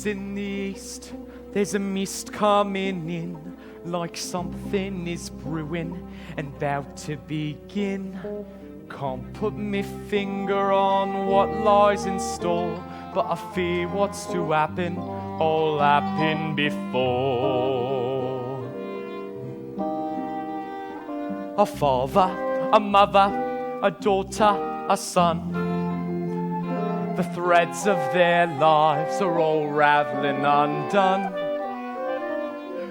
Clouds in the east, there's a mist coming in, like something is brewing and about to begin. Can't put me finger on what lies in store, but I fear what's to happen, all happened before. A father, a mother, a daughter, a son. The threads of their lives are all raveling undone.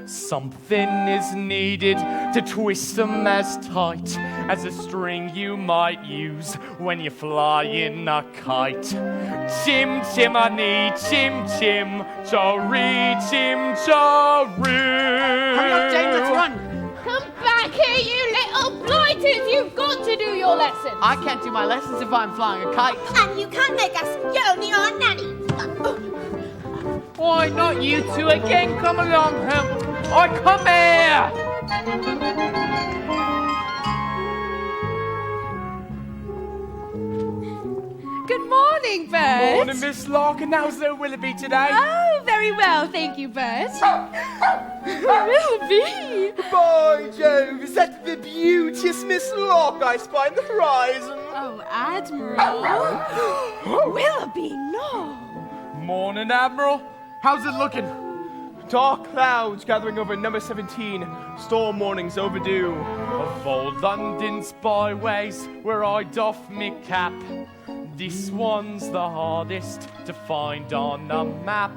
Something is needed to twist them as tight as a string you might use when you're flying a kite. Chim chimney, chim chim, choree, chim choroo. Hurry up, Jane, let's run. Come back here, you little blighters! You've got to do your lessons! I can't do my lessons if I'm flying a kite. And you can't make us. You're only our nanny. Why, not you two again? Come along, come here! Good morning, Bert. Morning, Miss Larkin. How's little Willoughby today? Oh, very well, thank you, Bert. Willoughby! By Jove, is that the beauteous Miss Locke I spy on the horizon? Oh, Admiral. Willoughby, no. Morning, Admiral. How's it looking? Dark clouds gathering over number 17. Storm warnings overdue. Of old London's byways where I doff me cap, this one's the hardest to find on a map.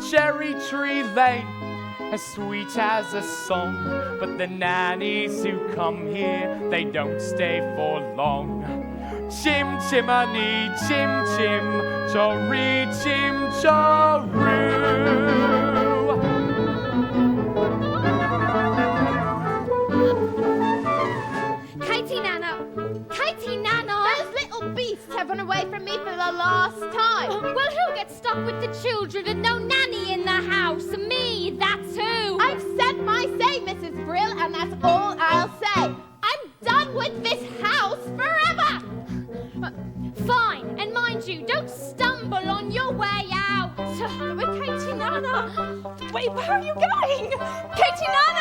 Cherry Tree Lane, as sweet as a song, but the nannies who come here, they don't stay for long. Chim chimney, chim chim, choree, chim choroo. Katie Nana! Those little beasts have run away from me for the last time. Well, who'll get stuck with the children and no nanny in the house? Me, that's who. I've said my say, Mrs. Brill, and that's all I'll say. I'm done with this house forever. Fine, and mind you, don't stumble on your way out. With Katie Nana. Wait, where are you going? Katie Nana!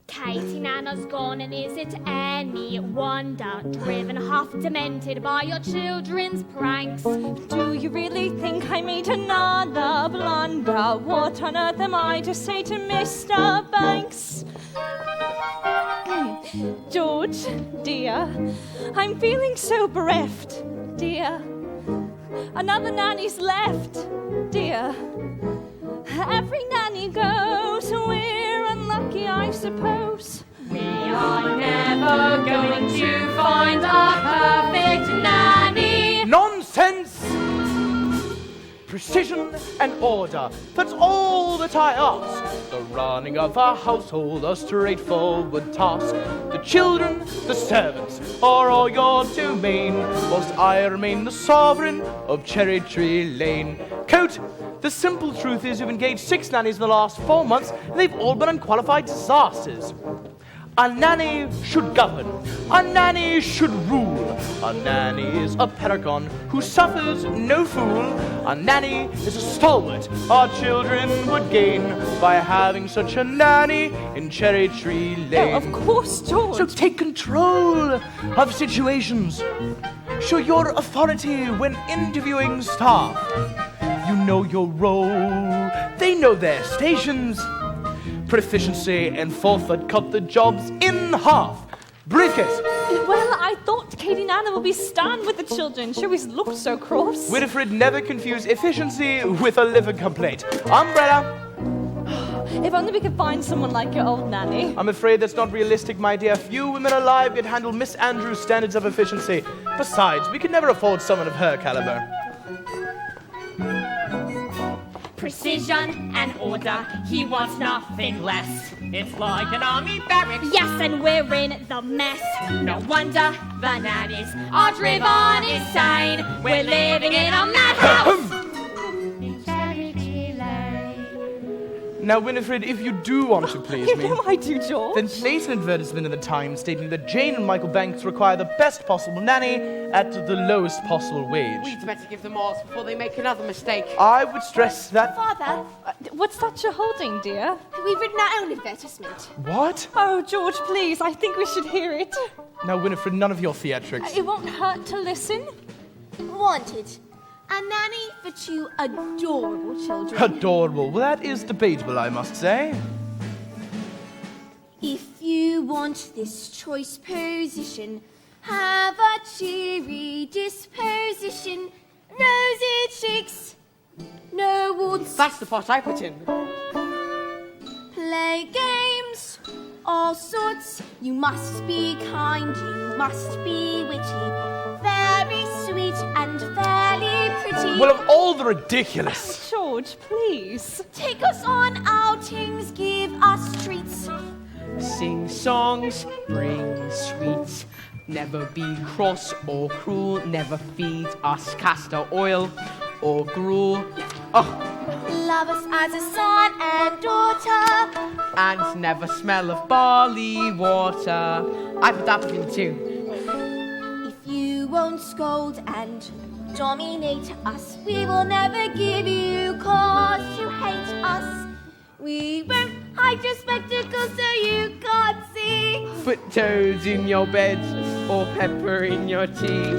Katie Nana's gone, and is it any wonder? Driven half demented by your children's pranks. Do you really think I made another blunder? What on earth am I to say to Mr. Banks? George, dear, I'm feeling so bereft, dear. Another nanny's left, dear. Every nanny goes, we're unlucky, I suppose. We are never going to find our perfect nanny. Nonsense! Precision and order, that's all that I ask. The running of a household, a straightforward task. The children, the servants, are all your domain, whilst I remain the sovereign of Cherry Tree Lane. Coat, the simple truth is you've engaged 6 nannies in the last 4 months, and they've all been unqualified disasters. A nanny should govern. A nanny should rule. A nanny is a paragon who suffers no fool. A nanny is a stalwart our children would gain by having such a nanny in Cherry Tree Lane. Oh, of course, George. So take control of situations. Show your authority when interviewing staff. You know your role. They know their stations. Proficiency and forethought cut the jobs in half. Briefcase. Well, I thought Katie Nana would be stunned with the children. She always looked so cross. Winifred never confused efficiency with a liver complaint. Umbrella. If only we could find someone like your old nanny. I'm afraid that's not realistic, my dear. Few women alive could handle Miss Andrews' standards of efficiency. Besides, we could never afford someone of her caliber. Precision and order, he wants nothing less. It's like an army barracks. Yes, and we're in the mess. No wonder the nannies are driven insane. We're living in a madhouse. Now, Winifred, if you do want to please You me, know I do, George. then place an advertisement in the Times stating that Jane and Michael Banks require the best possible nanny at the lowest possible wage. We'd better give them ours before they make another mistake. I would stress that... Father, What's that you're holding, dear? we've written our own advertisement. What? Oh, George, please, I think we should hear it. Now, Winifred, none of your theatrics. It won't hurt to listen. Wanted. A nanny for 2 adorable children. Adorable. Well, that is debatable, I must say. If you want this choice position, have a cheery disposition. Rosy cheeks, no warts. That's the pot I put in. Play games, all sorts. You must be kind, you must be witty. Very sweet and fairly pretty. Well, of all the ridiculous... George, please. Take us on outings, give us treats. Sing songs, bring sweets. Never be cross or cruel. Never feed us castor oil or gruel. Oh, Love us as a son and daughter. and never smell of barley water. I put that in too. If you won't scold and dominate us, we will never give you cause to hate us. We won't hide your spectacles so you can't see. Put toads in your bed or pepper in your tea.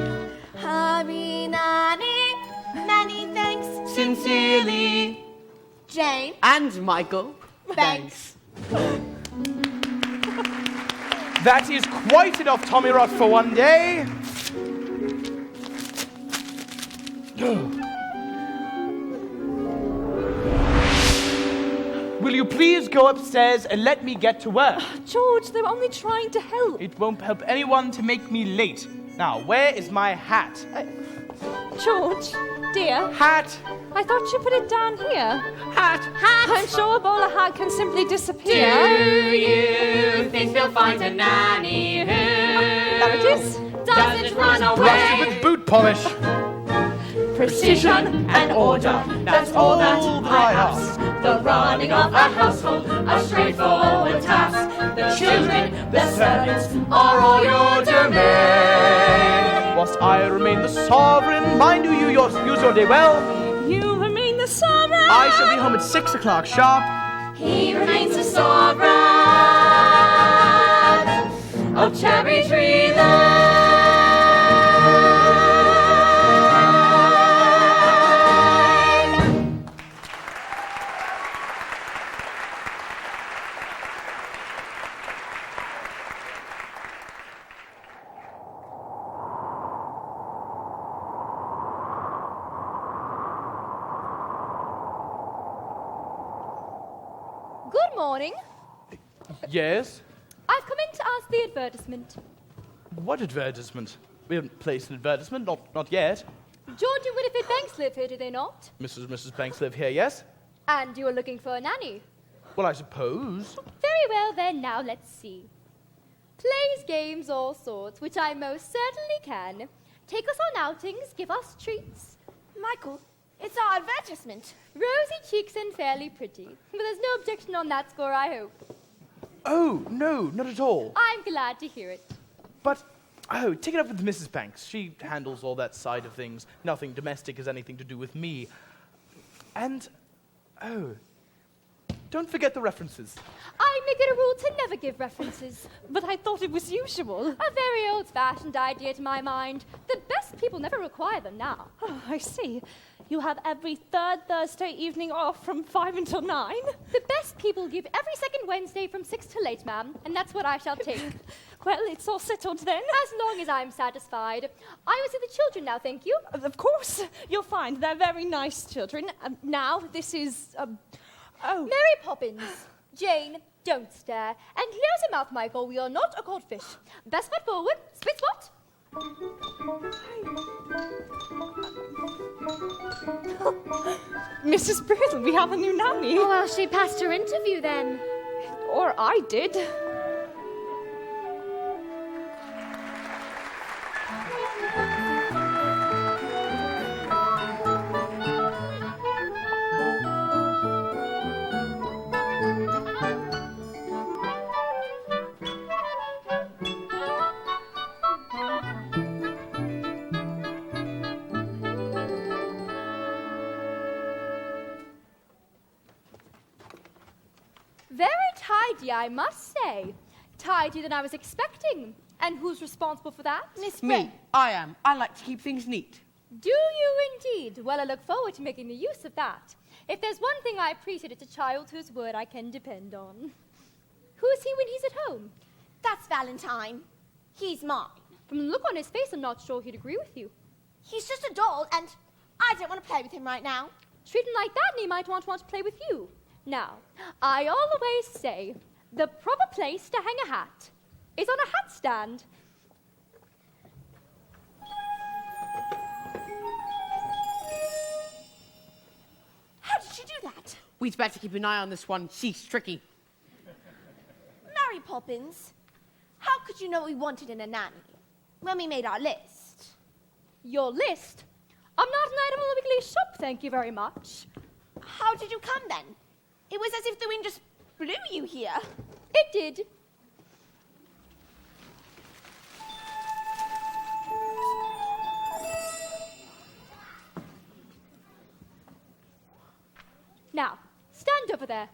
Hurry, nanny, many thanks. Sincerely, Jane and Michael Banks. That is quite enough Tommy Rot for one day. Will you please go upstairs and let me get to work? George, they were only trying to help. It won't help anyone to make me late. Now, where is my hat? George, dear, Hat! I thought you put it down here. hat. I'm sure a bowler hat can simply disappear. You think they'll find a nanny who There it is. doesn't run Brush away? with boot polish. Precision and order, that's all that I ask. The running of a household, a straightforward task. The children, the servants, are all your domain. Whilst I remain the sovereign, mind you use your day well. You remain the sovereign. I shall be home at 6 o'clock sharp. He remains a sovereign of Cherry Tree Lane. Good morning. Yes? I've come in to ask the advertisement. What advertisement? We haven't placed an advertisement, not yet. George and Winifred Banks live here, do they not? Mrs. Banks live here, yes? And you are looking for a nanny. Well, I suppose. Very well then, now let's see. Plays, games, all sorts, which I most certainly can. Take us on outings, give us treats. Michael, it's our advertisement. Rosy cheeks and fairly pretty. But there's no objection on that score, I hope. Oh, no, not at all. I'm glad to hear it. But, oh, take it up with Mrs. Banks. She handles all that side of things. Nothing domestic has anything to do with me. And, oh, don't forget the references. I make it a rule to never give references. But I thought it was usual. A very old-fashioned idea to my mind. The best people never require them now. Oh, I see. You have every third Thursday evening off from 5 until 9? The best people give every second Wednesday from 6 till 8, ma'am, and that's what I shall take. Well, it's all settled then. As long as I'm satisfied. I will see the children now, thank you. Of course, you'll find they're very nice children. Now, this is, oh. Mary Poppins. Jane, don't stare. And close your mouth, Michael. We are not a cod fish. Best foot forward. Split spot. Mrs. Brittle, we have a new nanny. Oh, well, she passed her interview then. Or I did. tidy, I must say. Tidier than I was expecting. And who's responsible for that? Miss Me, I am. I like to keep things neat. Do you indeed? Well, I look forward to making the use of that. If there's one thing I appreciate, it's a child whose word I can depend on. Who is he when he's at home? That's Valentine. He's mine. From the look on his face, I'm not sure he'd agree with you. He's just a doll, and I don't want to play with him right now. Treat him like that, and he might want to play with you. Now, I always say the proper place to hang a hat is on a hat stand. How did you do that? We'd better keep an eye on this one. She's tricky. Mary Poppins, how could you know what we wanted in a nanny when we made our list? Your list? I'm not an item on the weekly shop, thank you very much. How did you come then? It was as if the wind just blew you here. It did. Now, stand over there.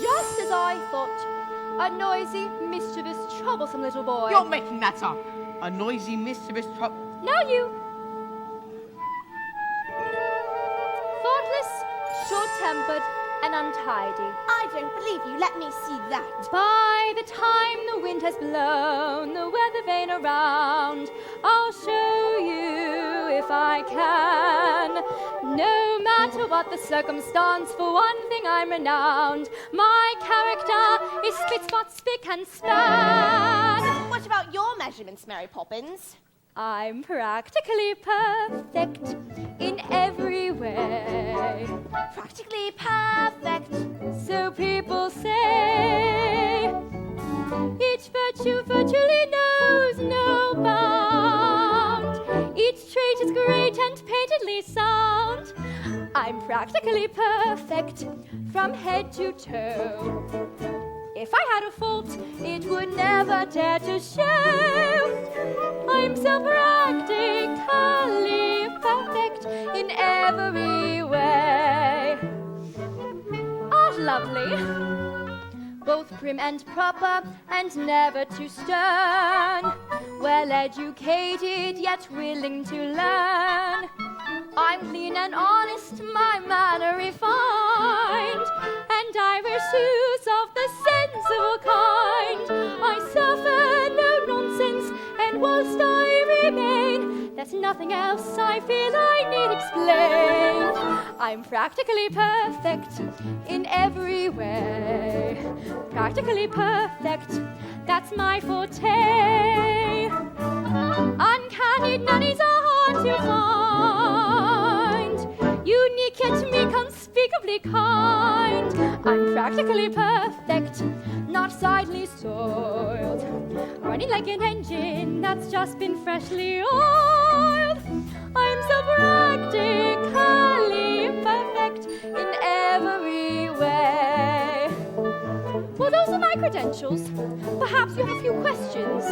Just as I thought, a noisy, mischievous, troublesome little boy. You're making that up. A noisy, mischievous Now you. Thoughtless, short-tempered, and untidy. I don't believe you. Let me see that. By the time the wind has blown the weather vane around, I'll show you if I can. No matter what the circumstance, for one thing I'm renowned. My character is spit, spot, spick, and span. What about your measurements, Mary Poppins? I'm practically perfect in every way. Practically perfect. So people say, each virtue virtually knows no bound. Each trait is great and paintedly sound. I'm practically perfect from head to toe. If I had a fault, it would never dare to show. I'm so practically perfect in every way. Oh, lovely. Both prim and proper and never too stern. Well educated yet willing to learn. I'm clean and honest, my manner refined, and I wear shoes of the sensible kind. I suffer no nonsense, and whilst I remain, there's nothing else I feel I need explain. I'm practically perfect in every way. Practically perfect, that's my forte. Uncanny nannies are hard to find. Unique yet meek, unspeakably kind. I'm practically perfect, not sidely soiled. Running like an engine that's just been freshly oiled. I'm so practically perfect in every way. Well, those are my credentials. Perhaps you have a few questions.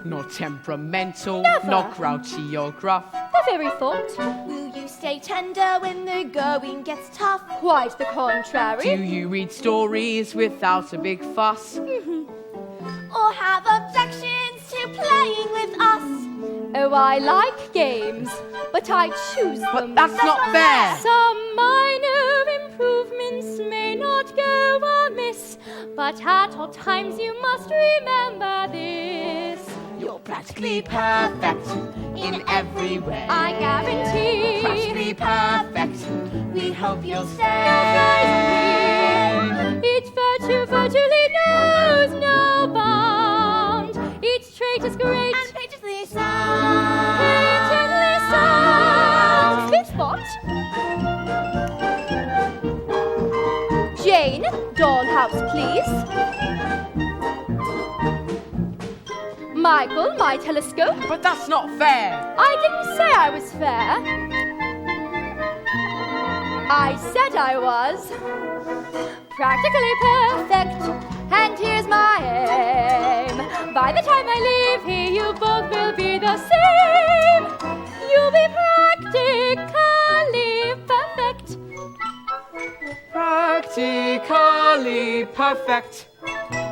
Not temperamental, Never. not grouchy or gruff. The very thought. Will you stay tender when the going gets tough? Quite the contrary. Do you read stories without a big fuss? Or have objections to playing with us? Oh, I like games, but I choose them. But that's not fair. Some minor improvements may not go amiss, but at all times you must remember this. You're practically perfect in every way. I guarantee. Practically perfect. We hope you'll stay. Each virtue virtually knows no bound. Each trait is great And painfully sound. painfully sound. Spit spot. Jane, dollhouse, please. Michael, my telescope. But that's not fair. I didn't say I was fair. I said I was practically perfect, and here's my aim. By the time I leave here, you both will be the same. You'll be practically practically perfect.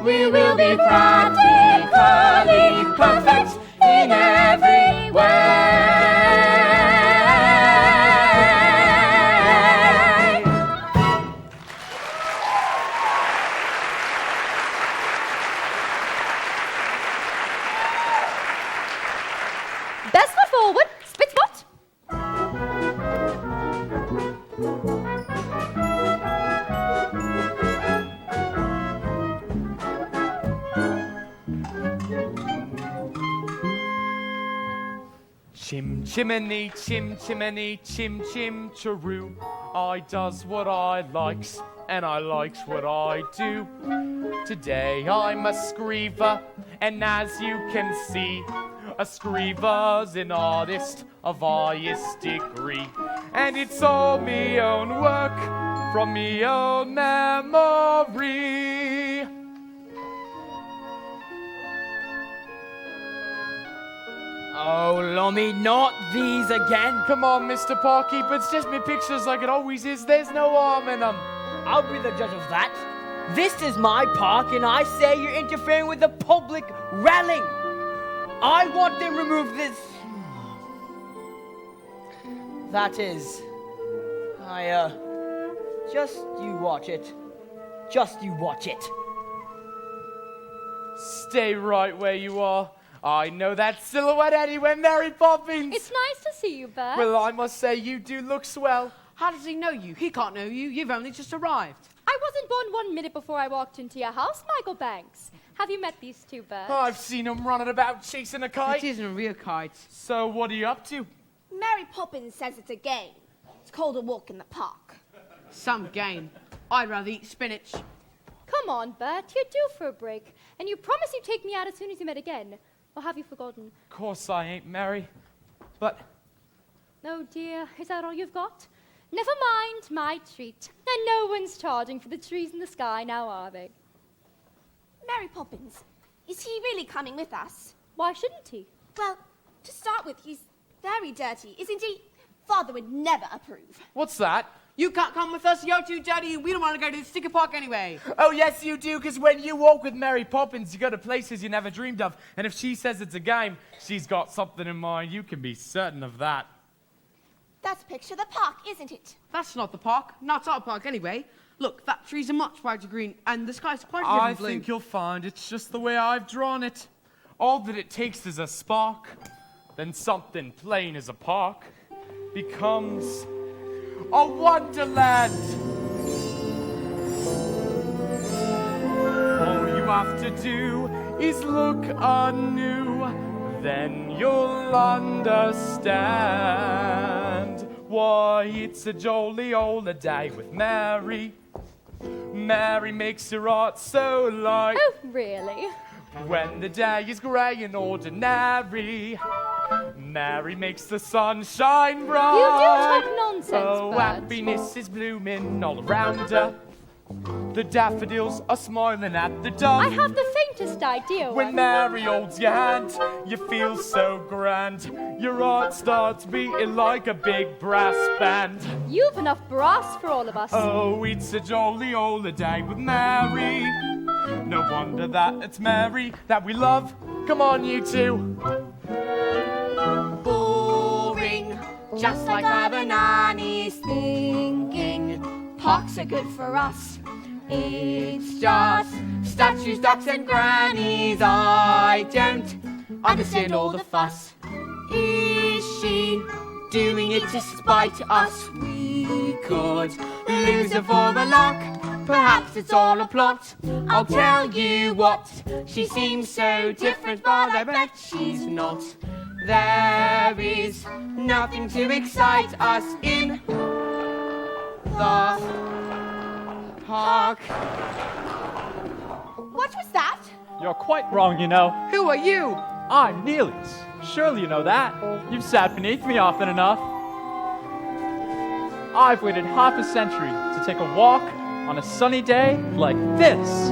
We will be practically perfect in every way. Best foot forward, split foot. Chim chimney, chim chimney, chim chim chiroo. I does what I likes, and I likes what I do. Today I'm a screever, and as you can see, a screever's an artist of highest degree. And it's all me own work, from me own memory. Oh, Lummy, not these again. Come on, Mr. Parkeep, it's just me pictures like it always is. There's no harm in them. I'll be the judge of that. This is my park, and I say you're interfering with the public railing. I want them removed this. That is. Just you watch it. Just you watch it. Stay right where you are. I know that silhouette anywhere, Mary Poppins. It's nice to see you, Bert. Well, I must say, you do look swell. How does he know you? He can't know you. You've only just arrived. I wasn't born 1 minute before I walked into your house, Michael Banks. Have you met these two, Bert? I've seen them running about chasing a kite. It isn't a real kite. So what are you up to? Mary Poppins says it's a game. It's called a walk in the park. Some game. I'd rather eat spinach. Come on, Bert, you're due for a break. And you promised you'd take me out as soon as you met again. Or have you forgotten? Of course I ain't, Mary. But Oh dear, is that all you've got? Never mind, my treat. And no one's charging for the trees in the sky now, are they? Mary Poppins, is he really coming with us? Why shouldn't he? Well, to start with, he's very dirty, isn't he? Father would never approve. what's that? You can't come with us. You're too dirty, and we don't want to go to the sticker park anyway. Oh, yes, you do, because when you walk with Mary Poppins, you go to places you never dreamed of. And if she says it's a game, she's got something in mind. You can be certain of that. That's picture the park, isn't it? That's not the park. Not our park anyway. Look, that trees are much brighter green, and the sky's quite a I different blue. think you'll find it's just the way I've drawn it. All that it takes is a spark. Then something plain as a park becomes a wonderland. All you have to do is look anew, then you'll understand why it's a jolly old day with Mary. Mary makes your heart so light. Oh, really? When the day is grey and ordinary, Mary makes the sun shine bright. You do talk nonsense, Oh, Bert. happiness is blooming all around her. The daffodils are smiling at the dawn. I have the faintest idea When what... Mary holds your hand, you feel so grand. Your heart starts beating like a big brass band. You've enough brass for all of us. Oh, it's a jolly old day with Mary. No wonder that it's Mary that we love. Come on, you two. Boring, just like other nannies thinking. Parks are good for us. It's just statues, ducks and grannies. I don't understand all the fuss. Is she doing it to spite us? We could lose her for the luck. Perhaps it's all a plot. I'll tell you what, she seems so different, but I bet she's not. There is nothing to excite us in the park. What was that? You're quite wrong, you know. Who are you? I'm Neely's. Surely you know that. You've sat beneath me often enough. I've waited half a century to take a walk on a sunny day like this.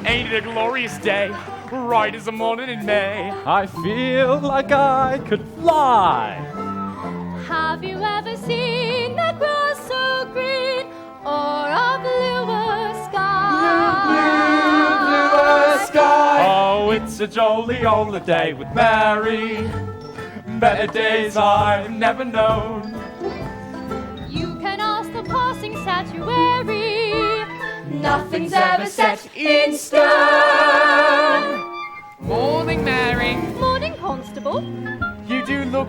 Ain't it a glorious day? bright as a morning in May. I feel like I could fly. Have you ever seen the grass so green or a bluer sky? Bluer sky. Oh, it's a jolly old day with Mary. Better days I've never known. You can ask the passing statuary. Nothing's ever set in stone. Morning, Mary. Morning, Constable. You do look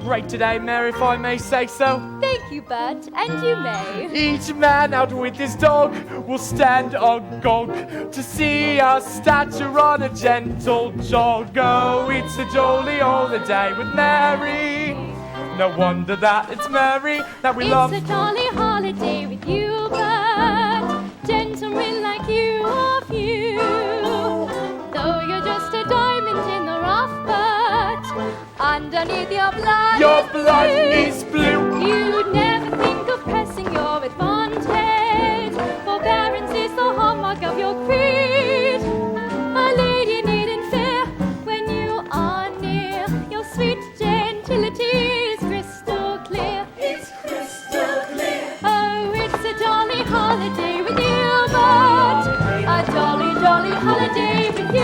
great today, Mary, if I may say so. Thank you, Bert, and you may. Each man out with his dog will stand agog to see a statue on a gentle jog. Oh, it's a jolly old day with Mary. No wonder that it's Mary that we love. It's a jolly holiday with you, Bert. Gentlemen like you are few. Though you're just a diamond in the rough, Bert, underneath your blood is blue. You'd never think of pressing your advantage. Forbearance is the hallmark of your creed. A lady needn't fear when you are near. Your sweet gentility is crystal clear. It's crystal clear. Oh, it's a jolly holiday with you, Bert. A jolly, jolly holiday with you.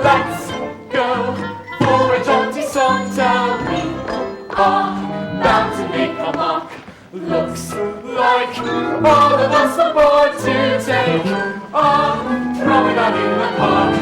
Let's go for a jaunty saunter. We are bound to make a mark. Looks like all of us are bored to take a promenade in the park.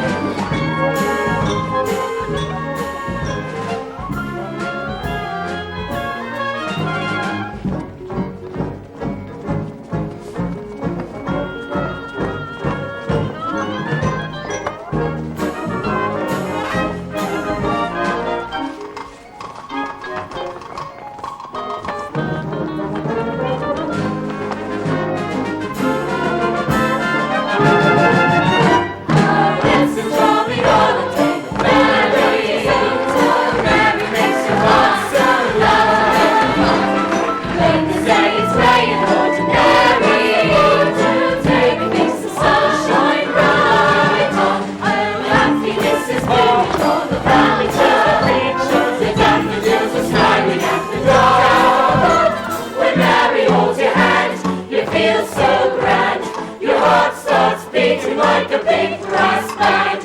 Like a big brass band.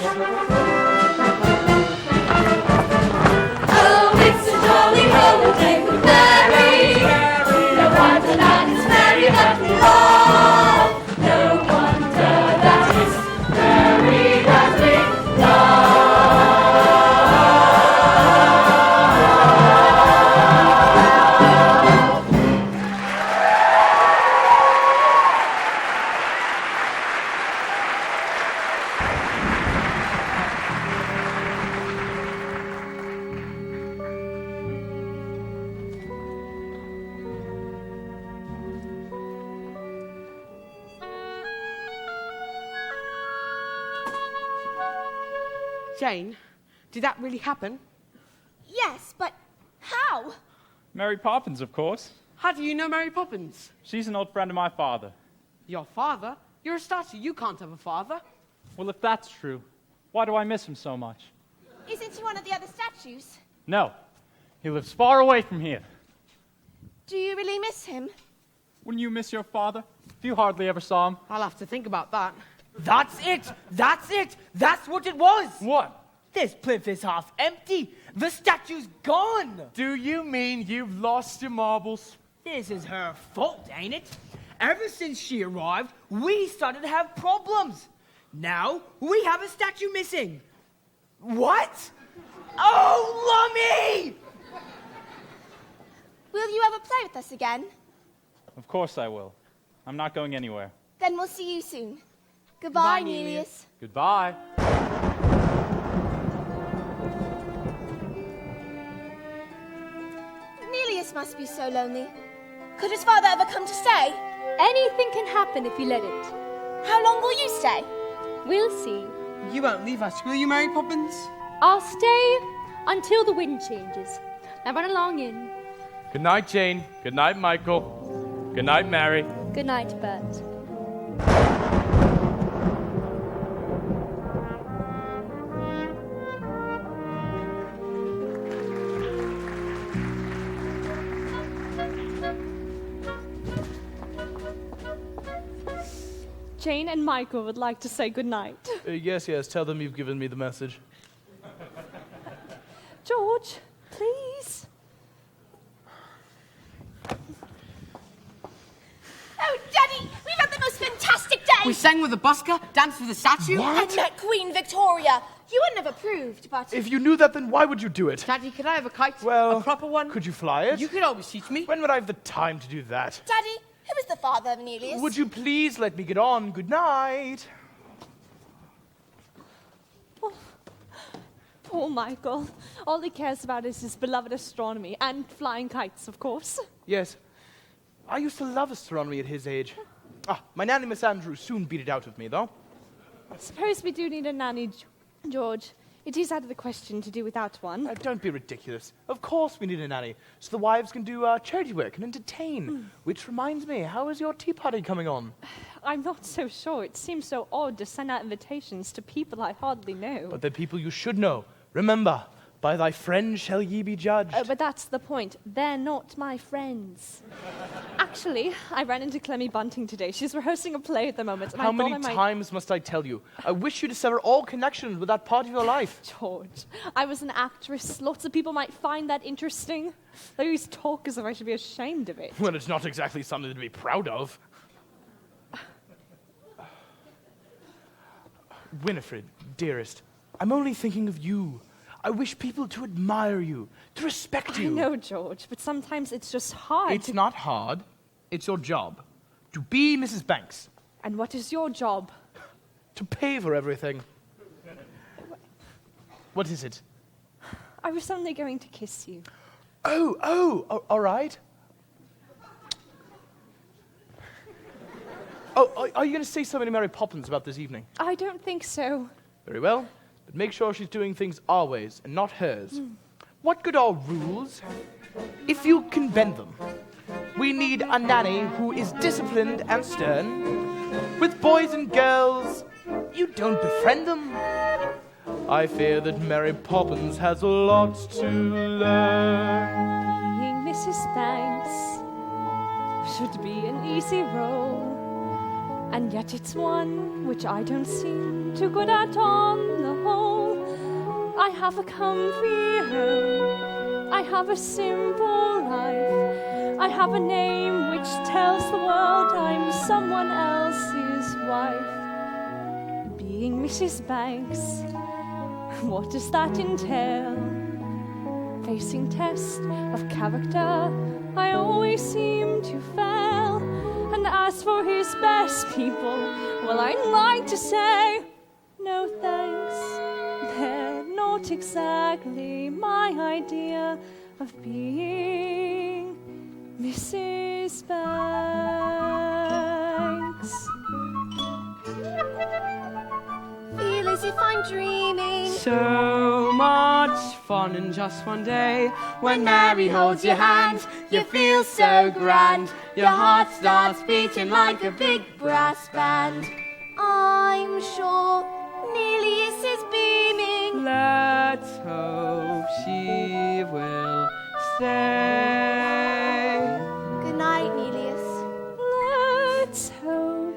Oh, it's a jolly holiday with Mary. No wonder that it's Mary that we love. No wonder that it's Mary that we Jane, did that really happen? Yes, but how? Mary Poppins, of course. How do you know Mary Poppins? She's an old friend of my father. Your father? You're a statue. You can't have a father. Well, if that's true, why do I miss him so much? Isn't he one of the other statues? No, he lives far away from here. Do you really miss him? Wouldn't you miss your father? You hardly ever saw him. I'll have to think about that. That's it! That's it! That's what it was! What? This plinth is half empty. The statue's gone. Do you mean you've lost your marbles? This is her fault, ain't it? Ever since she arrived, we started to have problems. Now, we have a statue missing. What? Oh, Lummy! Will you ever play with us again? Of course I will. I'm not going anywhere. Then we'll see you soon. Goodbye, Nelius. Goodbye. Nelius must be so lonely. Could his father ever come to stay? Anything can happen if you let it. How long will you stay? We'll see. You won't leave us, will you, Mary Poppins? I'll stay until the wind changes. Now run along in. Good night, Jane. Good night, Michael. Good night, Mary. Good night, Bert. Jane and Michael would like to say goodnight. Yes, tell them you've given me the message. George, please. Oh, Daddy, we've had the most fantastic day. We sang with the busker, danced with the statue. And met Queen Victoria. You wouldn't have approved, but... If you knew that, then why would you do it? Daddy, could I have a kite? Well, a proper one? Could you fly it? You could always teach me. When would I have the time to do that? Daddy, who is the father of Nelius? Would you please let me get on? Good night. Poor Michael. All he cares about is his beloved astronomy and flying kites, of course. Yes. I used to love astronomy at his age. My nanny, Miss Andrews, soon beat it out of me, though. Suppose we do need a nanny, George. It is out of the question to do without one. Don't be ridiculous. Of course we need a nanny, so the wives can do charity work and entertain. Which reminds me, how is your tea party coming on? I'm not so sure. It seems so odd to send out invitations to people I hardly know. But they're people you should know. Remember, by thy friends shall ye be judged. But that's the point. They're not my friends. Actually, I ran into Clemmy Bunting today. She's rehearsing a play at the moment. And How many times must I tell you? I wish you to sever all connections with that part of your life. George, I was an actress. Lots of people might find that interesting. They always talk as if I should be ashamed of it. Well, it's not exactly something to be proud of. Winifred, dearest, I'm only thinking of you. I wish people to admire you, to respect you. I know, George, but sometimes it's just hard. It's not hard. It's your job. To be Mrs. Banks. And what is your job? To pay for everything. What is it? I was only going to kiss you. Oh, all right. Oh, are you going to say something to Mary Poppins about this evening? I don't think so. Very well. But make sure she's doing things our ways and not hers. What good are rules if you can bend them? We need a nanny who is disciplined and stern. With boys and girls, you don't befriend them. I fear that Mary Poppins has a lot to learn. Being Mrs. Banks should be an easy role. And yet it's one which I don't seem too good at on the whole. I have a comfy home, I have a simple life, I have a name which tells the world I'm someone else's wife. Being Mrs. Banks, what does that entail? Facing test of character, I always seem to fail. And as for his best people, well, I'd like to say, no thanks. They're not exactly my idea of being Mrs. Banks. Feel as if I'm dreaming. So much fun in just one day. When Mary holds your hand, you feel so grand. Your heart starts beating like a big brass band. I'm sure Nelius is beaming. Let's hope she will stay. Good night, Nelius. Let's hope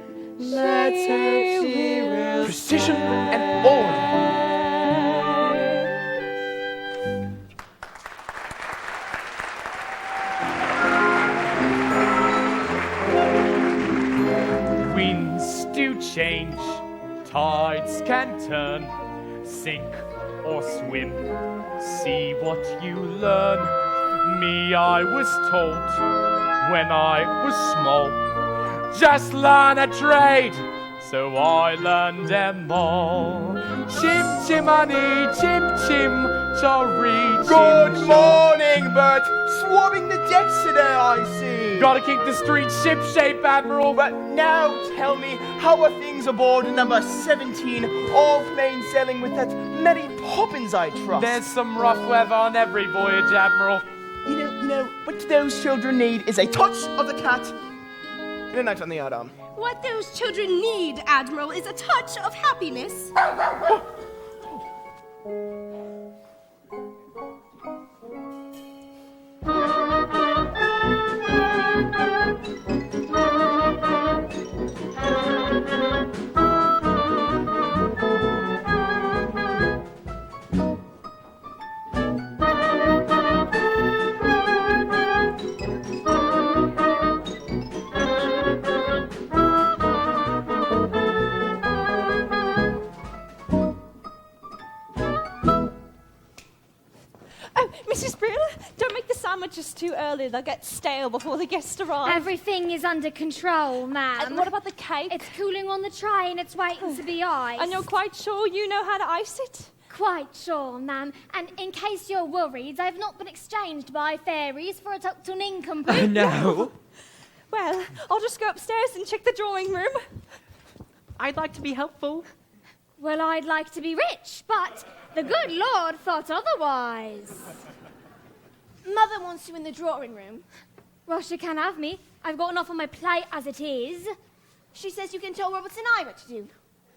she will Precision and order. Winds do change, tides can turn, sink or swim. See what you learn. Me, I was taught when I was small. Just learn a trade, so I learned them all. Chim chimney, chim chim, choree, Good chim, morning, Bert. Swabbing the decks today, I see. Gotta keep the street ship-shape, Admiral. But now tell me, how are things aboard number 17, all plain sailing with that merry Poppins, I trust? There's some rough weather on every voyage, Admiral. You know, what those children need is a touch of the cat and a night on the yardarm. What those children need, Admiral, is a touch of happiness. Mrs. Brill, don't make the sandwiches too early. They'll get stale before the guests arrive. Everything is under control, ma'am. And what about the cake? It's cooling on the tray and it's waiting to be iced. And you're quite sure you know how to ice it? Quite sure, ma'am. And in case you're worried, I've not been exchanged by fairies for a total nincompoop. No. Well, I'll just go upstairs and check the drawing room. I'd like to be helpful. Well, I'd like to be rich, but the good Lord thought otherwise. Mother wants you in the drawing room. Well, she can have me. I've got enough on my plate as it is. She says you can tell Roberts and I what to do.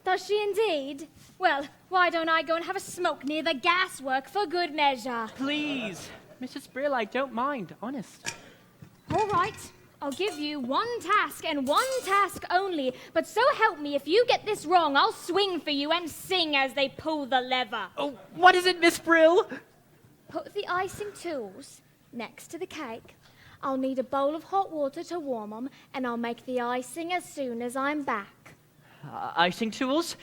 Does she indeed? Well, why don't I go and have a smoke near the gaswork for good measure? Please. Mrs. Brill, I don't mind, honest. All right. I'll give you one task and one task only. But so help me, if you get this wrong, I'll swing for you and sing as they pull the lever. Oh, what is it, Miss Brill? Put the icing tools next to the cake. I'll need a bowl of hot water to warm them, and I'll make the icing as soon as I'm back. Icing tools,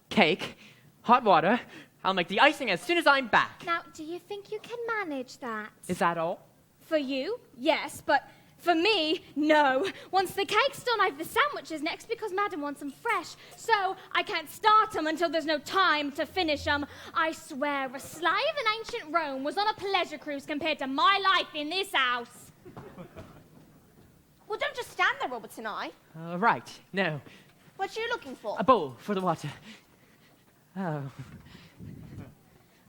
cake, hot water. I'll make the icing as soon as I'm back. Now, do you think you can manage that? Is that all? For you, yes, but for me, no. Once the cake's done, I've the sandwiches next because Madam wants them fresh. So I can't start them until there's no time to finish them. I swear, a slave in ancient Rome was on a pleasure cruise compared to my life in this house. Well, don't just stand there, Roberts and I. Right, no. What are you looking for? A bowl for the water. Oh.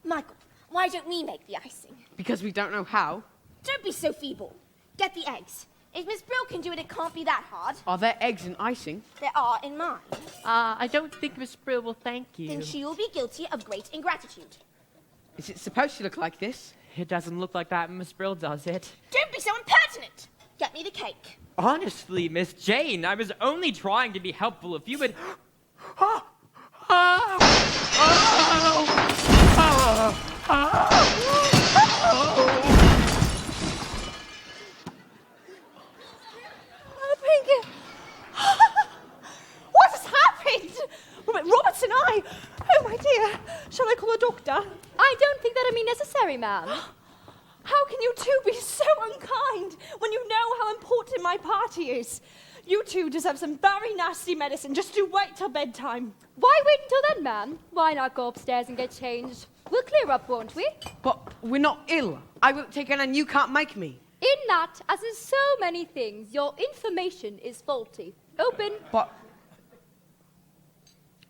Michael, why don't we make the icing? Because we don't know how. Don't be so feeble. Get the eggs. If Miss Brill can do it, it can't be that hard. Are there eggs in icing? There are in mine. I don't think Miss Brill will thank you. Then she will be guilty of great ingratitude. Is it supposed to look like this? It doesn't look like that, Miss Brill, does it? Don't be so impertinent. Get me the cake. Honestly, Miss Jane, I was only trying to be helpful if you would... What has happened? Roberts and I. Oh, my dear. Shall I call a doctor? I don't think that'll be necessary, ma'am. How can you two be so unkind when you know how important my party is? You two deserve some very nasty medicine just to wait till bedtime. Why wait until then, ma'am? Why not go upstairs and get changed? We'll clear up, won't we? But we're not ill. I won't take it and you can't make me. In that, as in so many things, your information is faulty. Open. But...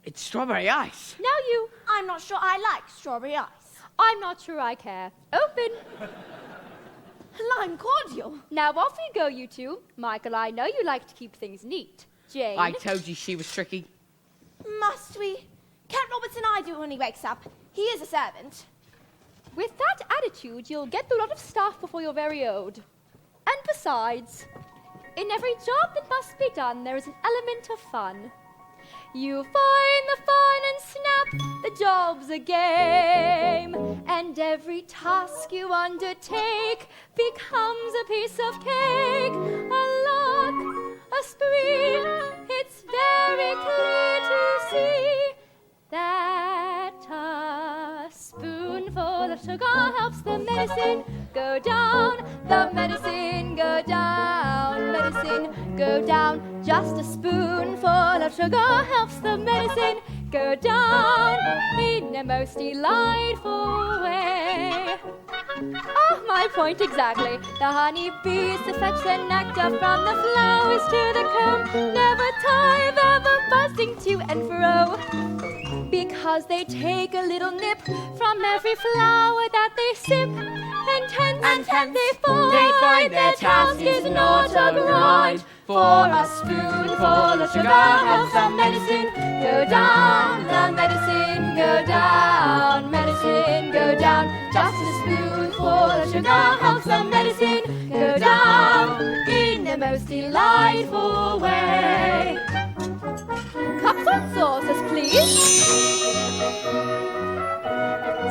it's strawberry ice. Now you. I'm not sure I like strawberry ice. I'm not sure I care. Open. Lime cordial. Now off you go, you two. Michael, I know you like to keep things neat. Jane. I told you she was tricky. Must we? Can't Roberts and I do it when he wakes up? He is a servant. With that attitude, you'll get through a lot of stuff before you're very old. And besides, in every job that must be done, there is an element of fun. You find the fun and snap, the job's a game. And every task you undertake becomes a piece of cake. A lark, a spree, it's very clear to see that a spoonful of sugar helps the medicine go down. The medicine go down. Medicine go down. Just a spoonful of sugar helps the medicine go down in a most delightful way. Oh, my point exactly. The honey bees to fetch the nectar from the flowers to the comb, never tire them of buzzing to and fro, because they take a little nip from every flower that they sip, and hence they find their task is not a grind. For a spoonful of sugar helps the medicine go down. The medicine go down. Medicine go down. Just a spoonful of sugar helps the medicine go down in the most delightful way. Cups and saucers, please.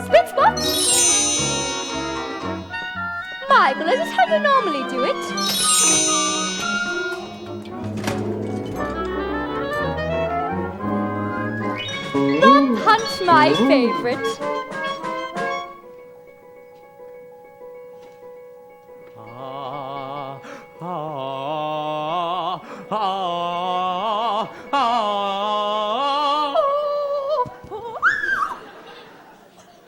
Spit spot. Michael, is this how you normally do it? The punch, my favourite.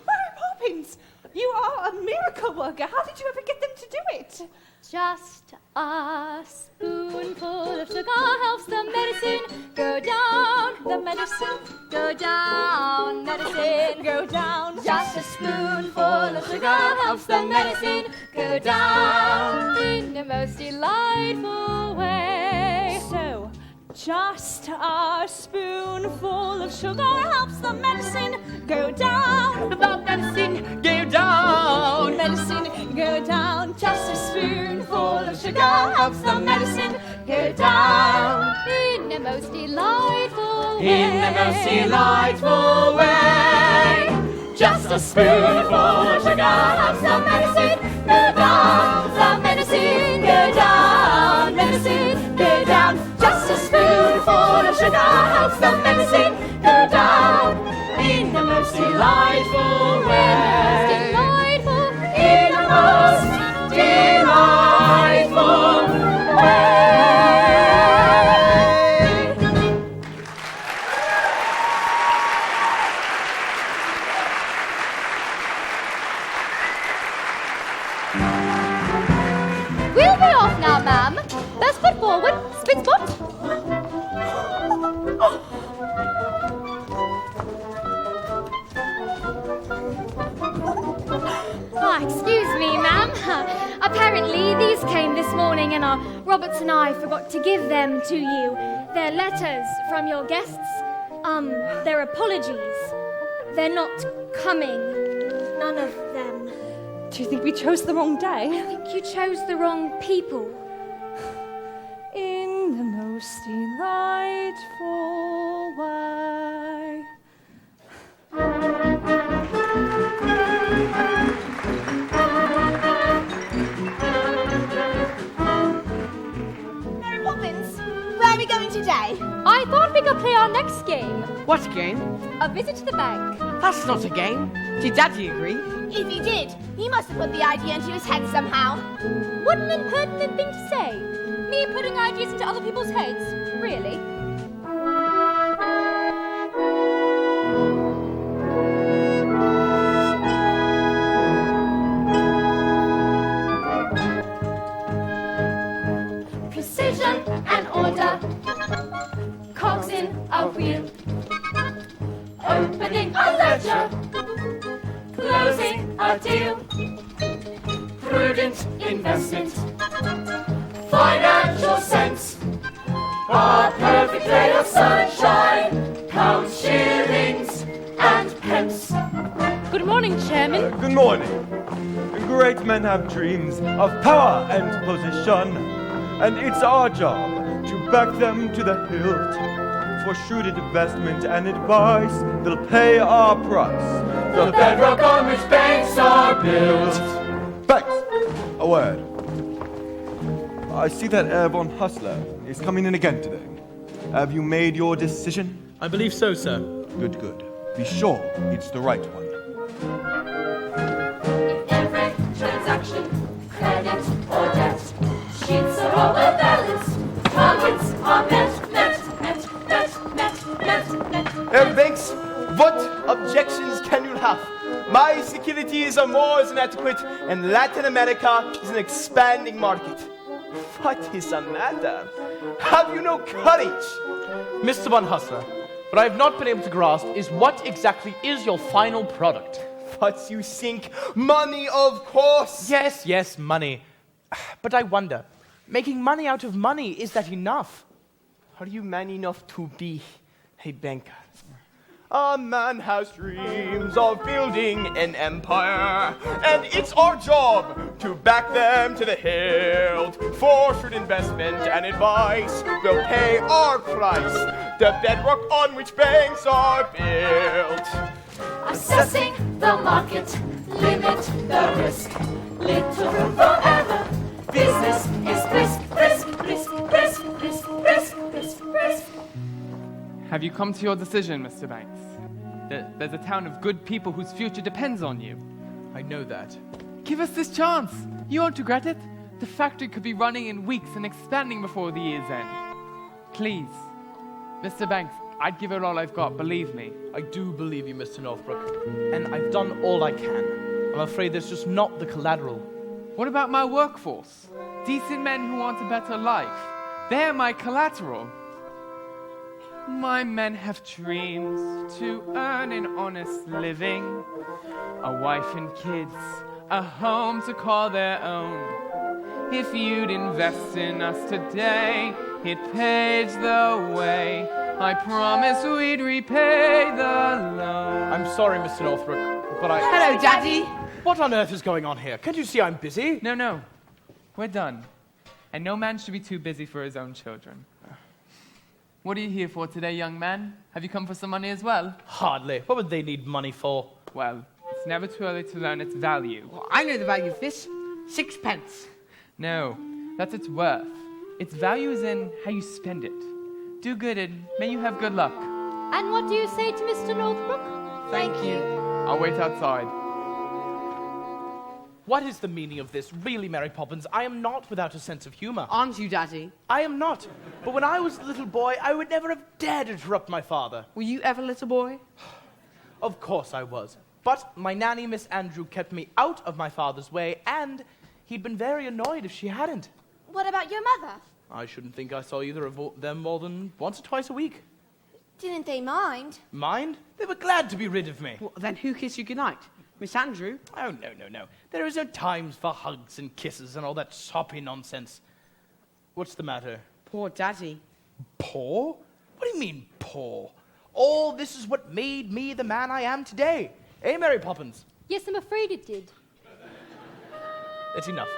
Mary Poppins, you are a miracle worker. How did you ever get them to do it? Just a spoonful of sugar helps the medicine go down. The medicine go down. Medicine go down. Just a spoonful of sugar helps the medicine go down in the most delightful way. So, just a spoonful of sugar helps the medicine go down. The medicine go down. Medicine go down. Just a spoonful of sugar helps the medicine go down. In the most delightful way. In the most delightful way. Just a spoonful of sugar helps the medicine go down. The medicine go down. Medicine go down. Just a spoonful of sugar helps the medicine go down. In the most delightful way. Delightful. In the most delightful way. We'll be off now, ma'am. Best foot forward. Spit spot. Excuse me, ma'am. Apparently these came this morning and Roberts and I forgot to give them to you. They're letters from your guests. They're apologies. They're not coming. None of them. Do you think we chose the wrong day? I think you chose the wrong people. In the most delightful way. Mary Poppins, where are we going today? I thought we could play our next game. What game? A visit to the bank. That's not a game. Did Daddy agree? If he did, he must have put the idea into his head somehow. What an impertinent thing to say. Me putting ideas into other people's heads. Really? Precision and order, cogs in a wheel, opening a ledger, closing a deal, prudent investment, financial sense, a perfect day of sunshine, counts shillings and pence. Good morning, Chairman. Good morning. Great men have dreams of power and position, and it's our job to back them to the hilt. For shrewd investment and advice, they'll pay our price. The bedrock on which banks are built. Thanks. A word. I see that Herr von Hustler is coming in again today. Have you made your decision? I believe so, sir. Good, good. Be sure it's the right one. transaction, credit or debt. Sheets are overbalanced, targets are met. Banks, what objections can you have? My securities are more than adequate, and Latin America is an expanding market. What is the matter? Have you no courage? Mr. Von Hustler, what I have not been able to grasp is what exactly is your final product? What you think? Money, of course. Yes, money. But I wonder, making money out of money, is that enough? Are you man enough to be a banker? A man has dreams of building an empire, and it's our job to back them to the hilt. For shrewd investment and advice will pay our price, the bedrock on which banks are built. Assessing the market, limit the risk. Little room for error. Business is brisk. Have you come to your decision, Mr. Banks? There's a town of good people whose future depends on you. I know that. Give us this chance. You won't regret it. The factory could be running in weeks and expanding before the year's end. Please. Mr. Banks, I'd give it all I've got, believe me. I do believe you, Mr. Northbrook. And I've done all I can. I'm afraid there's just not the collateral. What about my workforce? Decent men who want a better life. They're my collateral. My men have dreams to earn an honest living, a wife and kids, a home to call their own. If you'd invest in us today, it paves the way. I promise we'd repay the loan. I'm sorry, Mr. Northbrook, but Hello, Daddy. What on earth is going on here? Can't you see I'm busy? No. We're done. And no man should be too busy for his own children. What are you here for today, young man? Have you come for some money as well? Hardly. What would they need money for? Well, it's never too early to learn its value. Well, I know the value of this. 6p. No, that's its worth. Its value is in how you spend it. Do good and may you have good luck. And what do you say to Mr. Northbrook? Thank you. I'll wait outside. What is the meaning of this? Really, Mary Poppins, I am not without a sense of humor. Aren't you, Daddy? I am not. But when I was a little boy, I would never have dared interrupt my father. Were you ever a little boy? Of course I was. But my nanny, Miss Andrew, kept me out of my father's way, and he'd been very annoyed if she hadn't. What about your mother? I shouldn't think I saw either of them more than once or twice a week. Didn't they mind? Mind? They were glad to be rid of me. Well, then who kissed you goodnight? Miss Andrew? Oh, no. There is no times for hugs and kisses and all that soppy nonsense. What's the matter? Poor Daddy. Poor? What do you mean, poor? All this is what made me the man I am today. Eh, Mary Poppins? Yes, I'm afraid it did. That's enough.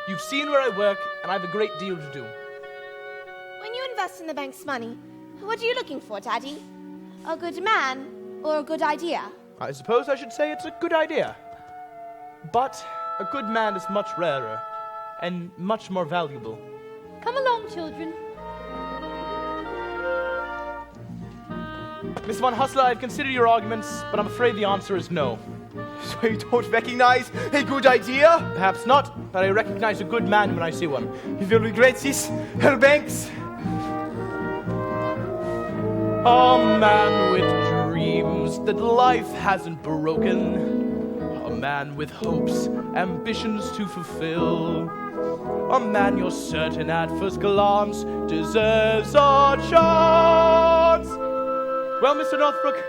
You've seen where I work, and I have a great deal to do. When you invest in the bank's money, what are you looking for, Daddy? A good man or a good idea? I suppose I should say it's a good idea. But a good man is much rarer and much more valuable. Come along, children. Miss Von Hustler, I've considered your arguments, but I'm afraid the answer is no. So you don't recognize a good idea? Perhaps not, but I recognize a good man when I see one. You will regret this, Herr Banks. A man with dreams that life hasn't broken. A man with hopes, ambitions to fulfill. A man you're certain at first glance deserves a chance. Well, Mr. Northbrook,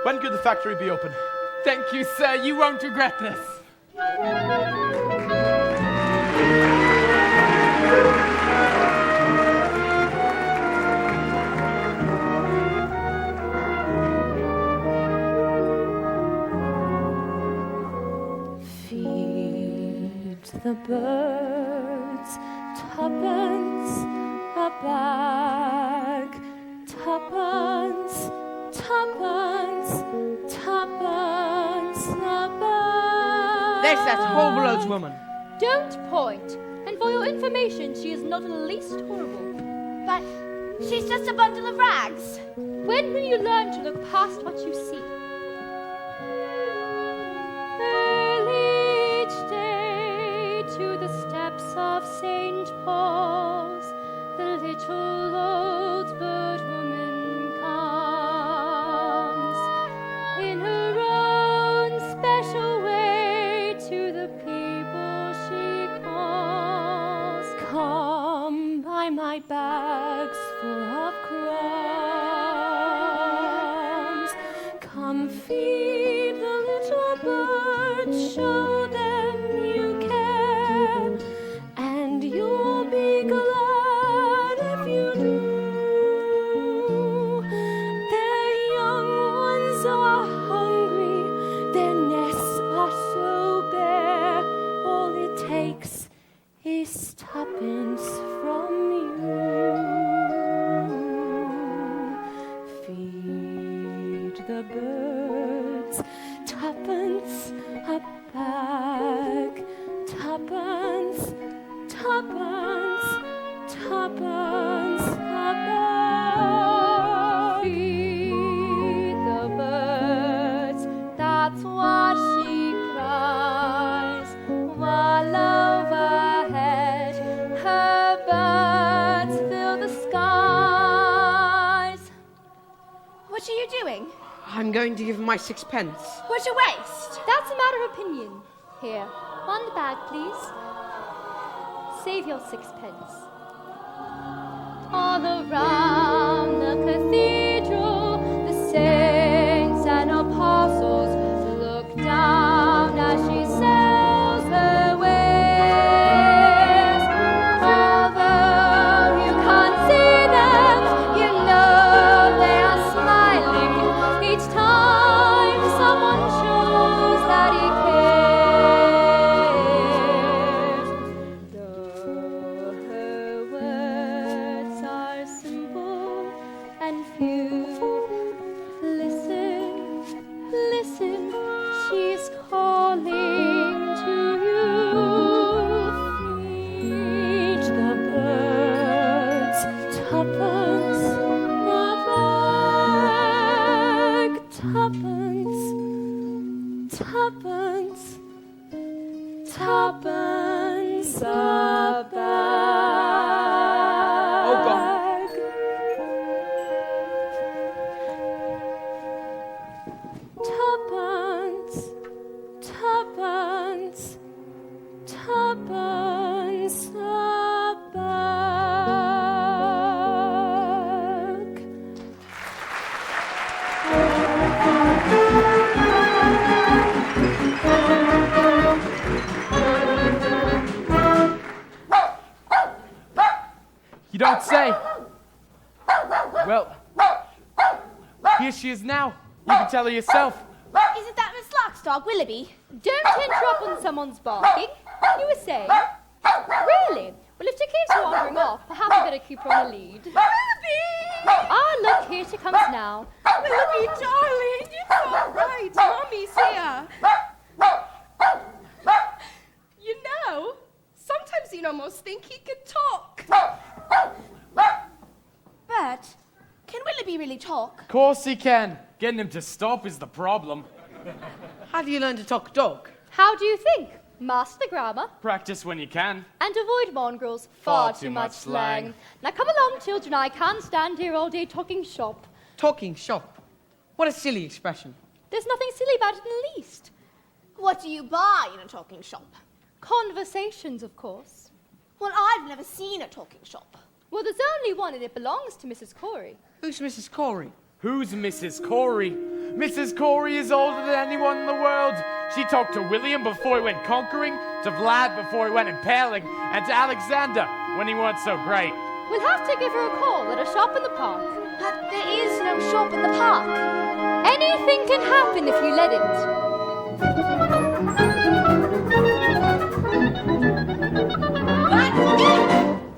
when could the factory be open? Thank you, sir. You won't regret this. Feed the birds, tuppence a bag, tuppence, tuppence, tuppence a bag. There's that horrible old woman. Don't point. And for your information, she is not in the least horrible. But she's just a bundle of rags. When will you learn to look past what you see? Early each day Come feed the little birds, show them you care, and you'll be glad if you do. Their young ones are hungry, their nests are so bare, all it takes is tuppence from you. Feed the birds, tuppence a bag, tuppence, tuppence, tuppence a bag. Feed the birds, that's what she cries, while overhead her birds fill the skies. What are you doing? I'm going to give him my 6 pence. What's your waist? That's a matter of opinion. Here, on the bag, please. Save your 6 pence. All around the cathedral, the saints and apostles look down as she sells her wares. Although you can't see them, you know they are smiling each time someone shows that he cares. Though her words are simple and few, listen, listen, she's calling to you. Feed the birds, tuppence a bag, tuppence, tuppence, tuppence a bag. Oh, God. Tuppence, tuppence, tuppence a bag. You don't say. Well, here she is now. You can tell her yourself. Isn't that Miss Lark's dog, Willoughby? Don't interrupt when someone's barking. You were saying? Really? Well, if she keeps wandering off, perhaps we better keep her on a lead. Willoughby! Ah, look, here she comes now. Willoughby, darling, it's all right. Mommy's here. You know, sometimes he'd almost think he could talk. Bert, can Willoughby really talk? Of course he can. Getting him to stop is the problem. How do you learn to talk dog? How do you think? Master the grammar Practice when you can. and avoid mongrels. Far too much slang. Now come along, children. I can't stand here all day talking shop. Talking shop. What a silly expression. There's nothing silly about it in the least. What do you buy in a talking shop? Conversations, of course. Well, I've never seen a talking shop. Well, there's only one, and it belongs to Mrs. Corey. Who's Mrs. Corey? Who's Mrs. Corey? Mrs. Corey is older than anyone in the world. She talked to William before he went conquering, to Vlad before he went impaling, and to Alexander when he weren't so great. We'll have to give her a call at a shop in the park. But there is no shop in the park. Anything can happen if you let it.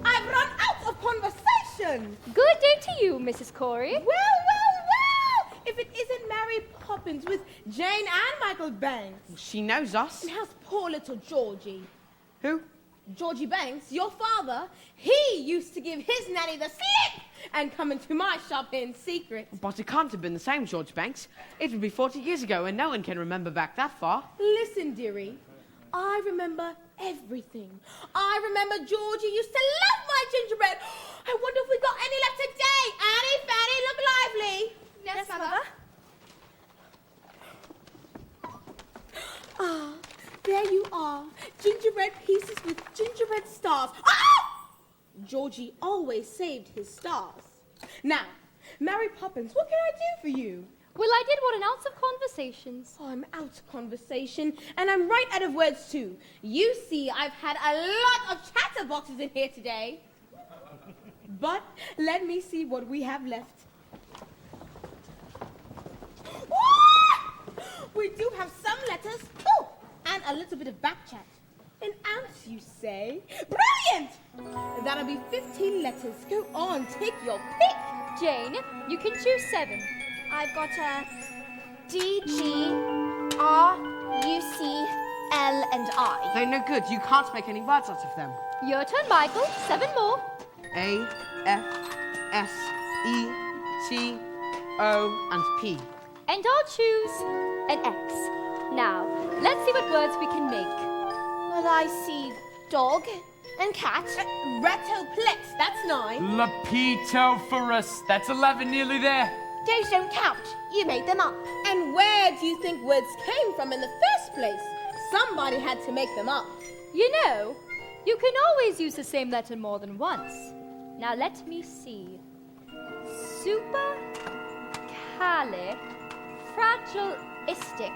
I've run out of conversation. Good day to you, Mrs. Corey. Well. If it isn't Mary Poppins with Jane and Michael Banks. She knows us. And how's poor little Georgie? Who? Georgie Banks, your father, he used to give his nanny the slip and come into my shop in secret. But it can't have been the same George Banks. It would be 40 years ago, and no one can remember back that far. Listen, dearie, I remember everything. I remember Georgie used to love my gingerbread. I wonder if we got any left today. Annie, Fanny, look lively. Yes, Mother. Ah, there you are. Gingerbread pieces with gingerbread stars. Ah! Georgie always saved his stars. Now, Mary Poppins, what can I do for you? Well, I did want an ounce of conversations. Oh, I'm out of conversation, and I'm right out of words too. You see, I've had a lot of chatterboxes in here today. But let me see what we have left. We do have some letters. Oh, and a little bit of back chat. An ounce, you say? Brilliant! That'll be 15 letters. Go on, take your pick. Jane, you can choose 7. I've got a D, G, R, U, C, L, and I. They're no good. You can't make any words out of them. Your turn, Michael. 7 more. A, F, S, E, T, O, and P. And I'll choose an X. Now, let's see what words we can make. Well, I see dog and cat. Retoplex, that's 9. Lepetophorus, that's 11, nearly there. Those don't count. You made them up. And where do you think words came from in the first place? Somebody had to make them up. You know, you can always use the same letter more than once. Now let me see. Supercalifragilistic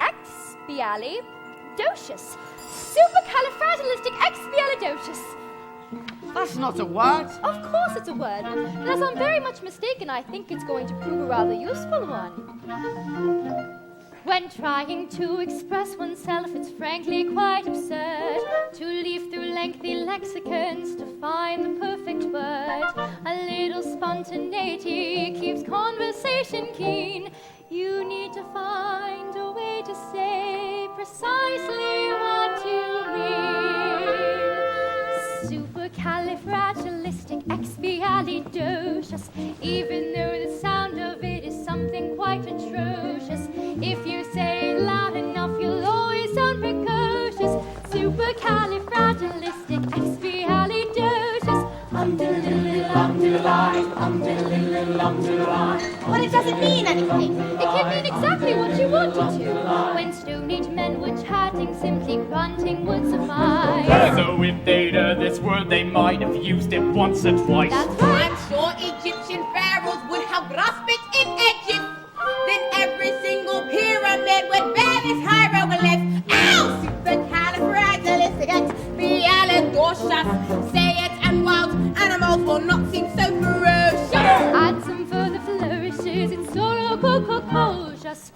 expialidocious. Supercalifragilisticexpialidocious. That's not a word. Of course it's a word. Unless I'm very much mistaken, I think it's going to prove a rather useful one. When trying to express oneself, it's frankly quite absurd to leaf through lengthy lexicons to find the perfect word. A little spontaneity keeps conversation keen. You need to find a way to say precisely what you mean. Supercalifragilisticexpialidocious, even though the sound of it is something quite atrocious. If you say it loud enough, you'll always sound precocious. Supercalifragilisticexpialidocious. Well, it doesn't mean anything. It can mean exactly what you want it to. When Stone Age men were chatting, simply grunting would suffice. So if they'd heard this word, they might have used it once or twice. That's right. I'm sure Egyptian pharaohs would have grasped it in Egypt. Then every single pyramid would bear this hieroglyph. Ow! Supercalifragilisticexpialidocious. Say it and wild animals will not seem so ferocious. Add some further flourishes, it's so precocious.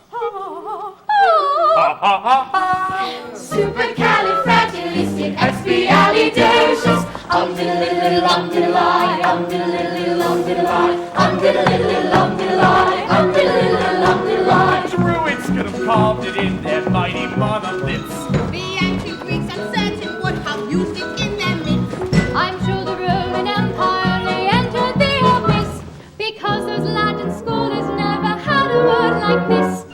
Supercalifragilisticexpialidocious. Umdiddly-umdiddly, umdiddly-umdiddly. Druids could have carved it in their mighty monoliths. The ancient Greeks, I'm certain, would have used it in their myths. I'm sure the Roman Empire, they entered the abyss, because those Latin scholars never had a word like this.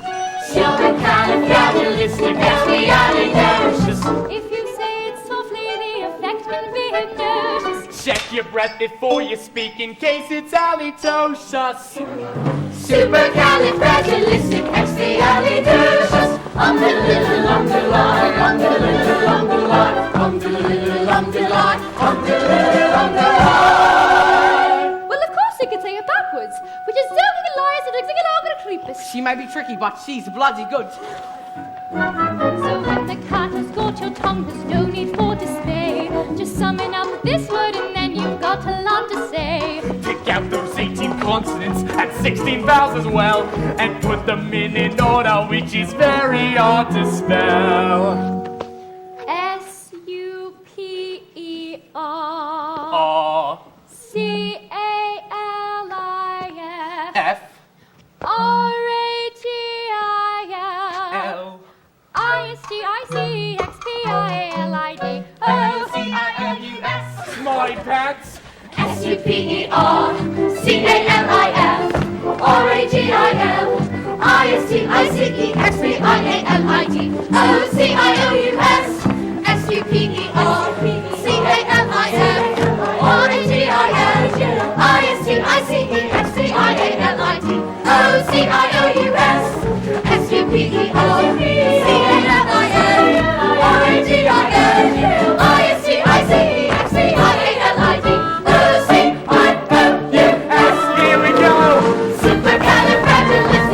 Supercalifragilisticexpialidocious. If you say it softly, the effect can be hypnosis. Check your breath before you speak in case it's halitosis. Supercalifragilisticexpialidocious. Umdiddly-umdiddly, umdiddly-umdiddly, umdiddly-umdiddly, umdiddly-umdiddly. Well, of course you could say it backwards, which is Zelking Elias and Exigilogicreepus. She may be tricky, but she's bloody good. So when the cat has got your tongue, there's no need for dismay. Just summon up this word and then you've got a lot to say. Pick out those 18 consonants and 16 vowels as well, and put them in order, which is very hard to spell. S-U-P-E-R C-A-L-I-F F R-A-G-I-L I-S-T-I-C-X-P-I-A-L-I-D O-C-I-L-U-S. My pants. S-U-P-E-R-C-A-L-I-F R-A-G-I-L I-S-T-I-C-E-X-P-I-A-L-I-D O-C-I-L-U-S S-U-P-E-R-C-A-L-I-F R-A-G-I-L I-S-T-I-C-E-X-P-I-A-L-I-D O-C-I-L-U-S S-U-P-E-R-C-A-L-I-F R-A-G-I-L I-S-T-I-C-E-X-P-I-A-L-I-D O-C-I-L-U-S. Here we go. Supercalifragilisticexpialidocious.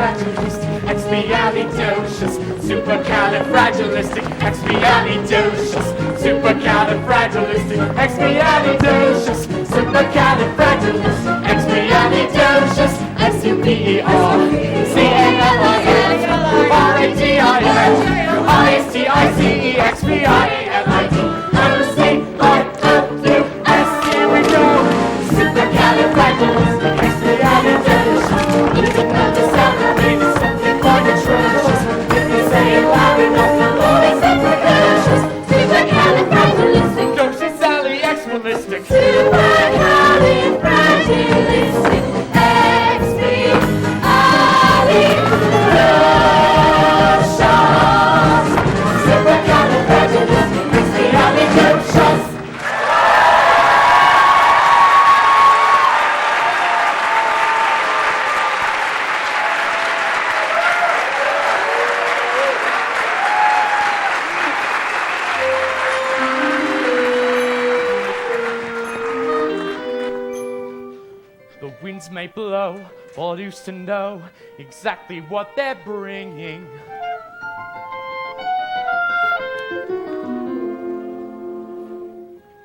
supercalifragilistic, expialidocious, supercalifragilistic, expialidocious, supercalifragilistic, expialidocious, supercalifragilistic, expialidocious, S-U-P-E-R-C-A-L-I-F-R-A-G-I-C-E-X-P-I-A-L-I-D-O-C-O-U-S, supercalifragilistic, expialidocious, it is something quite atrocious. If you say it loud enough, the Lord is supercalicious, supercalifragilistic, expialistic, Supercalifragilistic, expialidocious. The winds may blow, but who's to know exactly what they're bringing?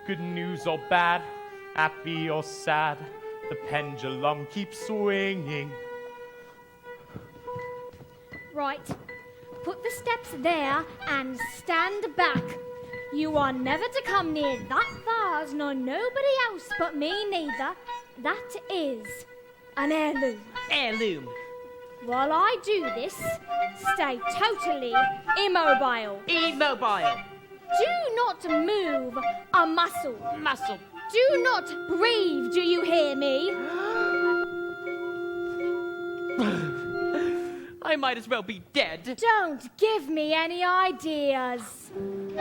Good news or bad, happy or sad, the pendulum keeps swinging. Right. Put the steps there and stand back. You are never to come near that vase, nor nobody else but me neither. That is an heirloom. Heirloom. While I do this, stay totally immobile. Immobile. Do not move a muscle. Muscle. Do not breathe, do you hear me? I might as well be dead. Don't give me any ideas. A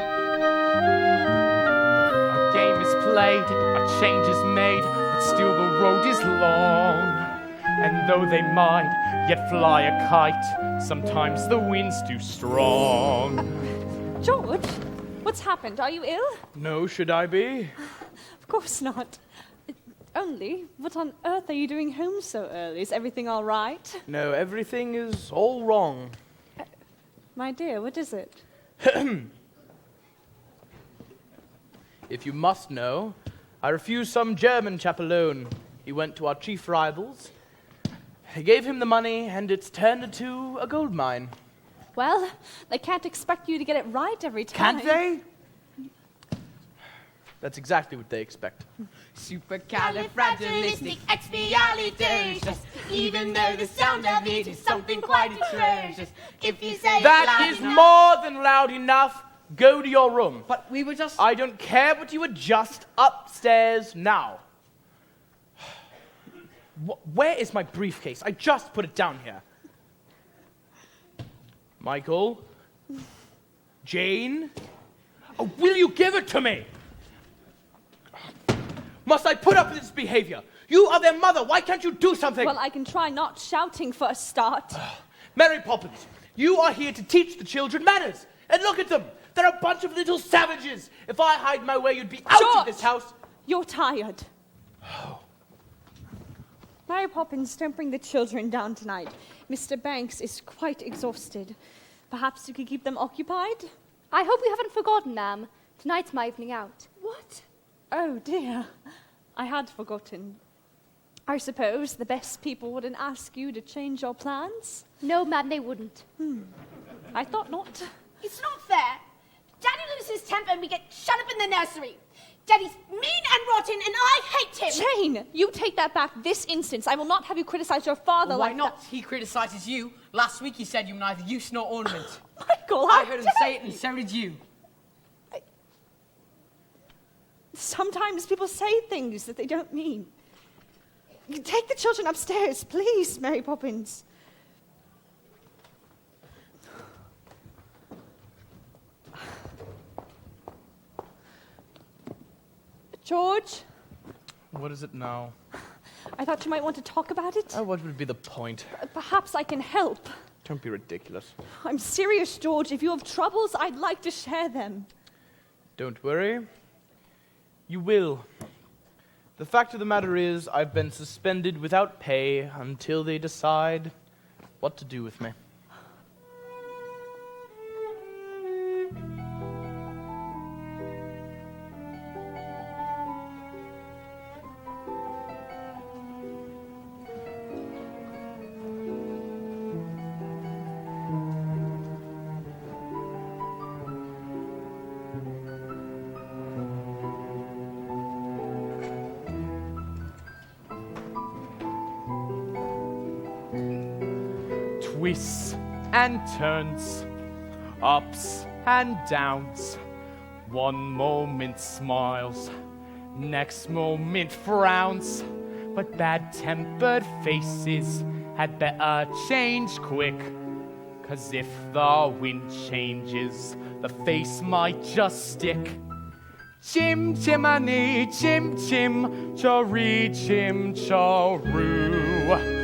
game is played, a change is made, but still the road is long. And though they might yet fly a kite, sometimes the wind's too strong. George, what's happened? Are you ill? No, should I be? Of course not. Only, what on earth are you doing home so early? Is everything all right? No, everything is all wrong. My dear, what is it? If you must know, I refused some German chap a loan. He went to our chief rivals. I gave him the money, and it's turned into a gold mine. Well, they can't expect you to get it right every time. Can't they? That's exactly what they expect. Supercalifragilistic, expialidocious. Even though the sound of it is something quite atrocious. If you say That is more than loud enough. Go to your room. But we were just... I don't care what you were just upstairs now. Where is my briefcase? I just put it down here. Michael? Jane? Oh, will you give it to me? Must I put up with this behavior? You are their mother. Why can't you do something? Well, I can try not shouting for a start. Mary Poppins, you are here to teach the children manners. And look at them. They're a bunch of little savages. If I hide my way, you'd be out of this house. You're tired. Mary Poppins, don't bring the children down tonight. Mr. Banks is quite exhausted. Perhaps you could keep them occupied? I hope you haven't forgotten, ma'am. Tonight's my evening out. What? Oh, dear. I had forgotten. I suppose the best people wouldn't ask you to change your plans? No, ma'am, they wouldn't. I thought not. It's not fair. Daddy loses his temper and we get shut up in the nursery. Daddy's mean and rotten and I hate him. Jane, you take that back this instant. I will not have you criticize your father Why like not? that. He criticizes you. Last week he said you were neither use nor ornament. Michael, I heard him say it and so did you. Sometimes people say things that they don't mean. Take the children upstairs, please, Mary Poppins. George? What is it now? I thought you might want to talk about it. Oh, what would be the point? Perhaps I can help. Don't be ridiculous. I'm serious, George. If you have troubles, I'd like to share them. Don't worry. You will. The fact of the matter is, I've been suspended without pay until they decide what to do with me. Twists and turns, ups and downs. One moment smiles, next moment frowns. But bad-tempered faces had better change quick. 'Cause if the wind changes, the face might just stick. Chim chimney, chim chim, choree chim choroo.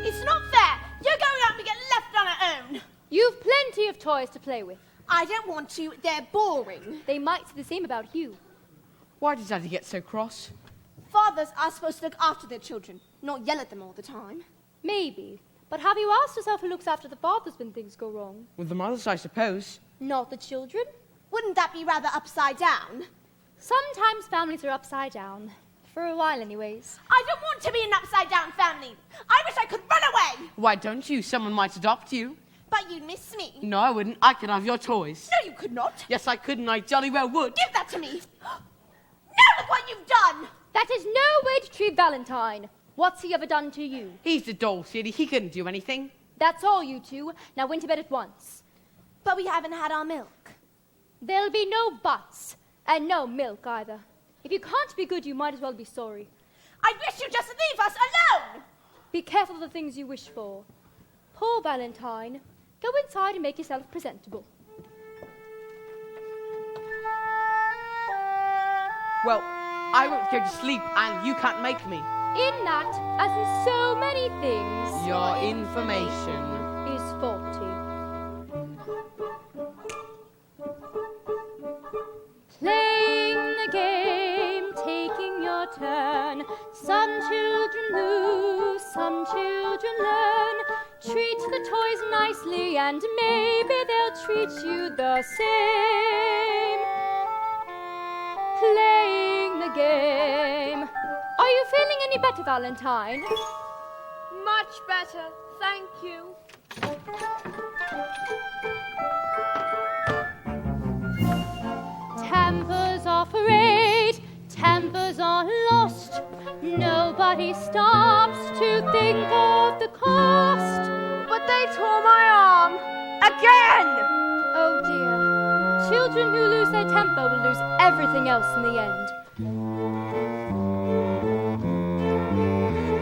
It's not fair. You're going out and get left on our own. You've plenty of toys to play with. I don't want to. They're boring. They might say the same about you. Why does Daddy get so cross? Fathers are supposed to look after their children, not yell at them all the time. Maybe. But have you asked yourself who looks after the fathers when things go wrong? Well, the mothers, I suppose. Not the children. Wouldn't that be rather upside down? Sometimes families are upside down. For a while, anyways. I don't want to be an upside-down family. I wish I could run away. Why don't you? Someone might adopt you. But you'd miss me. No, I wouldn't. I could have your toys. No, you could not. Yes, I could, and I jolly well would. Give that to me. Now look what you've done. That is no way to treat Valentine. What's he ever done to you? He's the doll city. He couldn't do anything. That's all, you two. Now went to bed at once. But we haven't had our milk. There'll be no buts. And no milk, either. If you can't be good, you might as well be sorry. I wish you'd just leave us alone. Be careful of the things you wish for. Poor Valentine. Go inside and make yourself presentable. Well, I won't go to sleep, and you can't make me. In that, as in so many things, Your information is faulty. Playing the game, taking your turn. Some children lose, some children learn. Treat the toys nicely, and maybe they'll treat you the same. Playing the game. Are you feeling any better, Valentine? Much better, thank you. Tempers are frayed, tempers are lost. Nobody stops to think of the cost. But they tore my arm again. Oh dear. Children who lose their temper will lose everything else in the end.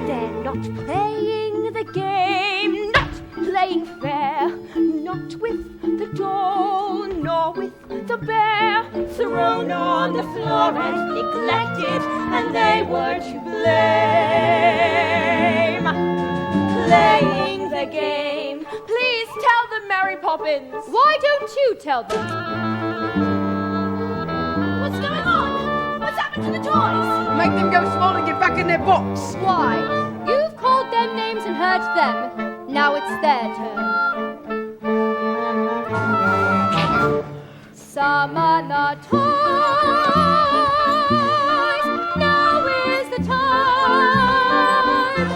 They're not playing the game, not playing fair, not with the doll, nor with the bear. Thrown on the floor and neglected, and they were to blame. Playing the game. Please tell them, Mary Poppins. Why don't you tell them? What's going on? What's happened to the toys? Make them go small and get back in their box. Why? You've called them names and hurt them. Now it's their turn. Summon the toys. Now is the time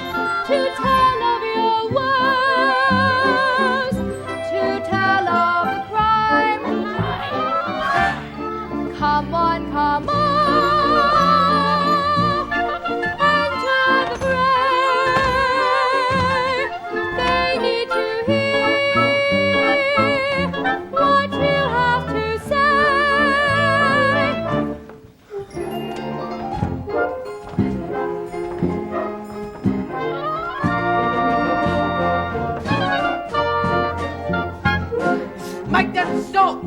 to tell of your woes, to tell of the crime. Come on, come on. Enter the fray. They need to hear what you have to say. Make them stop.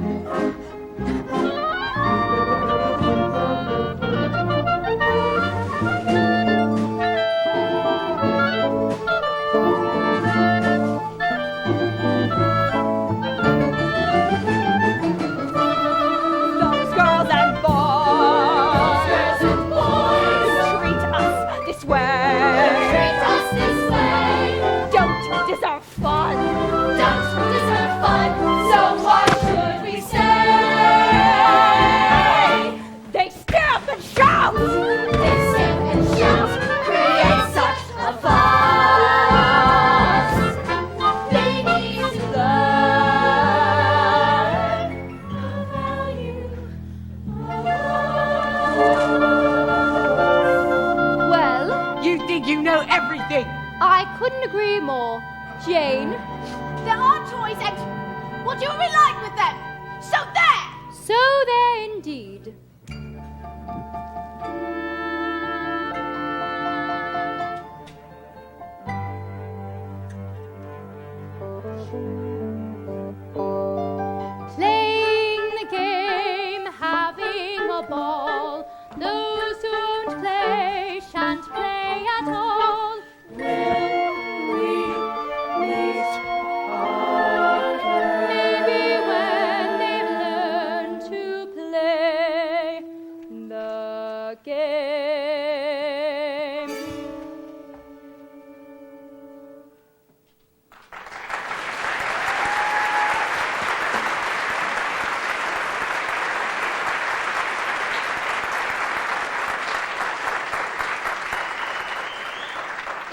Those girls and boys treat us this way. couldn't agree more. Jane? There are toys and what do we like with them? So there! So there indeed. Playing the game, having a ball. Those who won't play shan't play at all. Maybe when they've learned to play the game.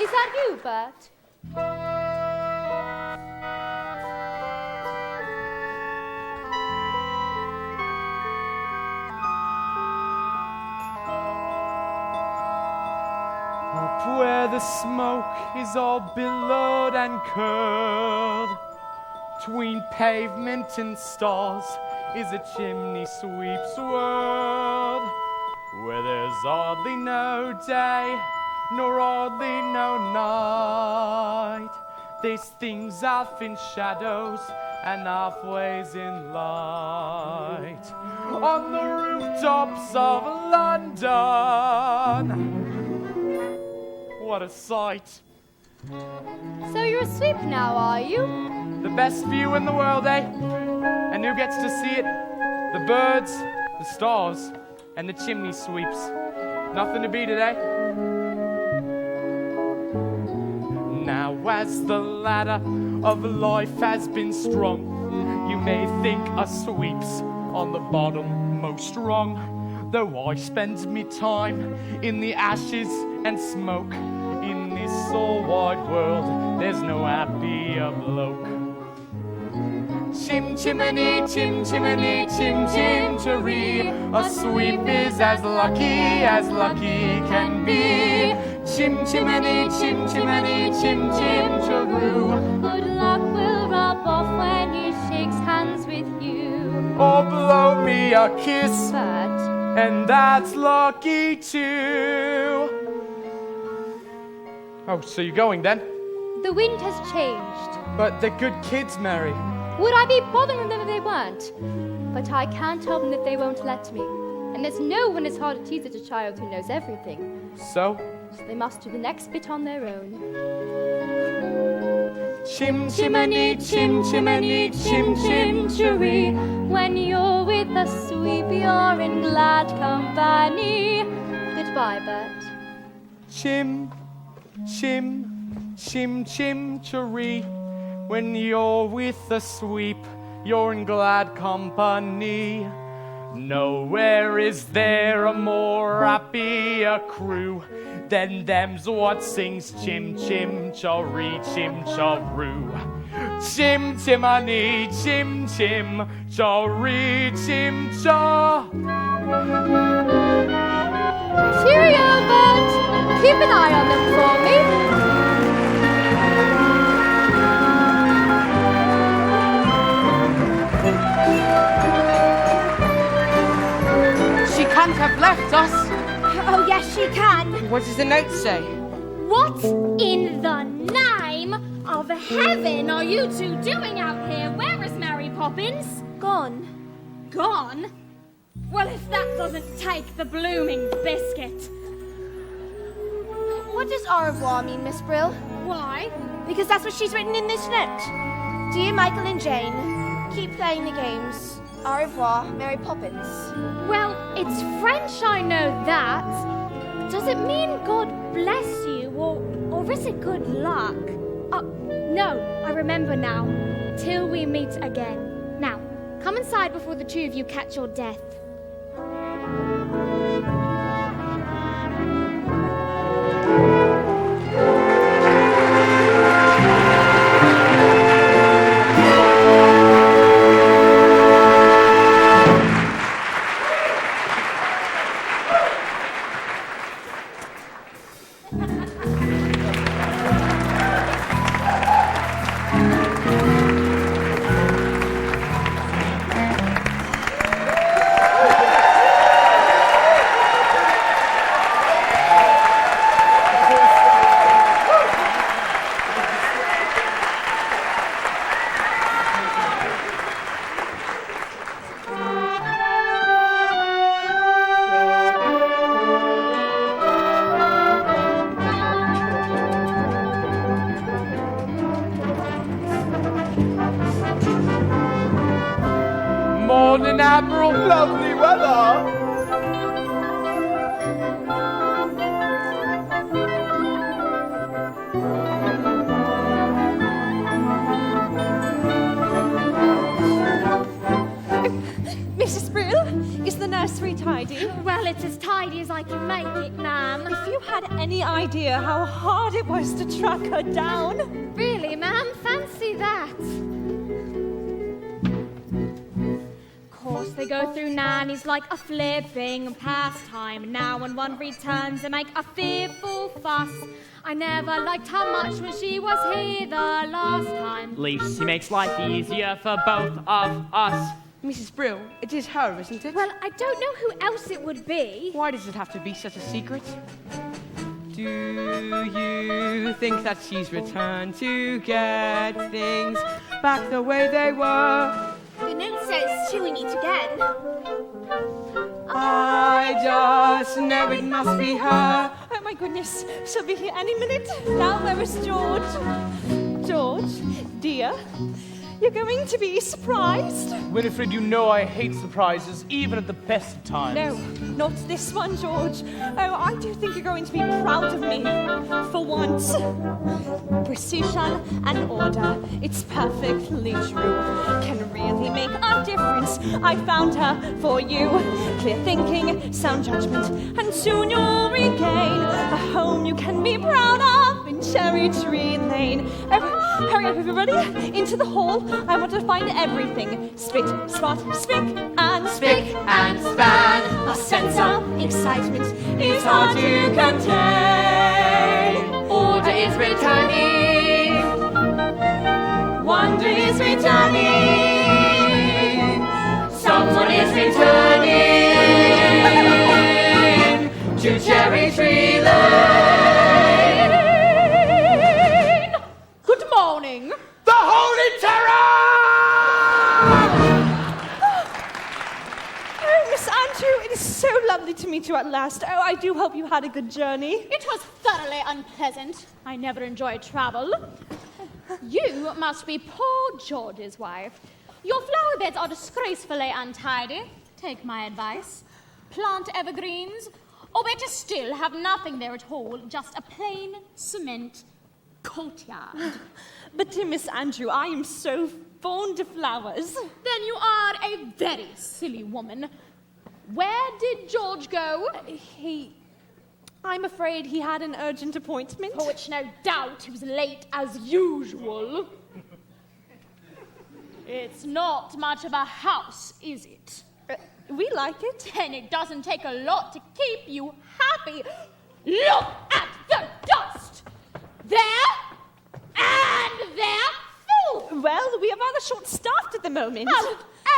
Is that you, Bert? Up where the smoke is all billowed and curled, between pavement and stars is a chimney sweep's world, where there's hardly no day, nor hardly no night. There's things half in shadows and halfways in light. On the rooftops of London, what a sight. So you're asleep now, are you? The best view in the world, eh? And who gets to see it? The birds, the stars, and the chimney sweeps. Nothing to beat it, eh? Now as the ladder of life has been strung, you may think a sweep's on the bottom most rung. Though I spend me time in the ashes and smoke, in this all wide world, there's no happier bloke. Chim chimney, chim chimney, chim chim cheree. A sweep is as lucky can be. Chim chimney, chim chimney, chim chim cheroo. Good luck will rub off when he shakes hands with you. Or blow me a kiss, But and that's lucky too. Oh, so you're going then? the wind has changed. But they're good kids, Mary. Would I be bothering them if they weren't? But I can't help them if they won't let me. And there's no one as hard to tease as a child who knows everything. So? So they must do the next bit on their own. Chim chimney, chim chimney, chim chim cheree. When you're with a sweep, you're in glad company. Goodbye, Bert. Chim, chim, chim chim cheree. When you're with a sweep, you're in glad company. Nowhere is there a more happier crew than them's what sings chim chim cheree, chim cheroo. Chim chimney, chim chim cheree, chim cha. Cheerio, Bert. Keep an eye on them for me. She can't have left us. Oh, yes, she can. What does the note say? What in the name of heaven are you two doing out here? Where is Mary Poppins? Gone. Gone? Well, if that doesn't take the blooming biscuit. What does au revoir mean, Miss Brill? Why? Because that's what she's written in this note. Dear Michael and Jane, keep playing the games. Au revoir, Mary Poppins. Well, it's French, I know that. Does it mean God bless you, or is it good luck? No, I remember now. Till we meet again. Now, come inside before the two of you catch your death. morning, Admiral. Lovely weather. Mrs. Brill, is the nursery tidy? Well, it's as tidy as I can make it, ma'am. If you had any idea how hard it was to track her down. Really, ma'am? Fancy that. Of course, they go through nannies like a flipping pastime. Now when one returns, they make a fearful fuss. I never liked her much when she was here the last time. Least makes life easier for both of us. Mrs. Brill, it is her, isn't it? Well, I don't know who else it would be. Why does it have to be such a secret? Do you think that she's returned to get things back the way they were? The note says she meet again. I just know it must be her. Oh my goodness, she'll be here any minute. Now where is George? George, dear, you're going to be surprised. Winifred, you know I hate surprises, even at the best of times. No, not this one, George. Oh, I do think you're going to be proud of me. For once. Precision and order. It's perfectly true. Can really make a difference. I found her for you. Clear thinking, sound judgment, and soon you'll regain a home you can be proud of in Cherry Tree Lane. Oh, hurry up, everybody. Into the hall. I want to find everything. Spit, spot, spick and span. A sense of excitement is hard to contain. Order is returning. Wonder is returning. Someone is returning to Cherry Tree Lane. Good morning. The Holy Terror! Oh, Miss Andrew, it is so lovely to meet you at last. Oh, I do hope you had a good journey. It was thoroughly unpleasant. I never enjoyed travel. You must be poor George's wife. Your flower beds are disgracefully untidy. Take my advice. Plant evergreens, or better still, have nothing there at all, just a plain cement courtyard. But dear Miss Andrew, I am so fond of flowers. Then you are a very silly woman. Where did George go? I'm afraid he had an urgent appointment. For which no doubt he was late as usual. It's not much of a house, is it? We like it. And it doesn't take a lot to keep you happy. Look at the dust! There and there, full! Well, we are rather short-staffed at the moment. How did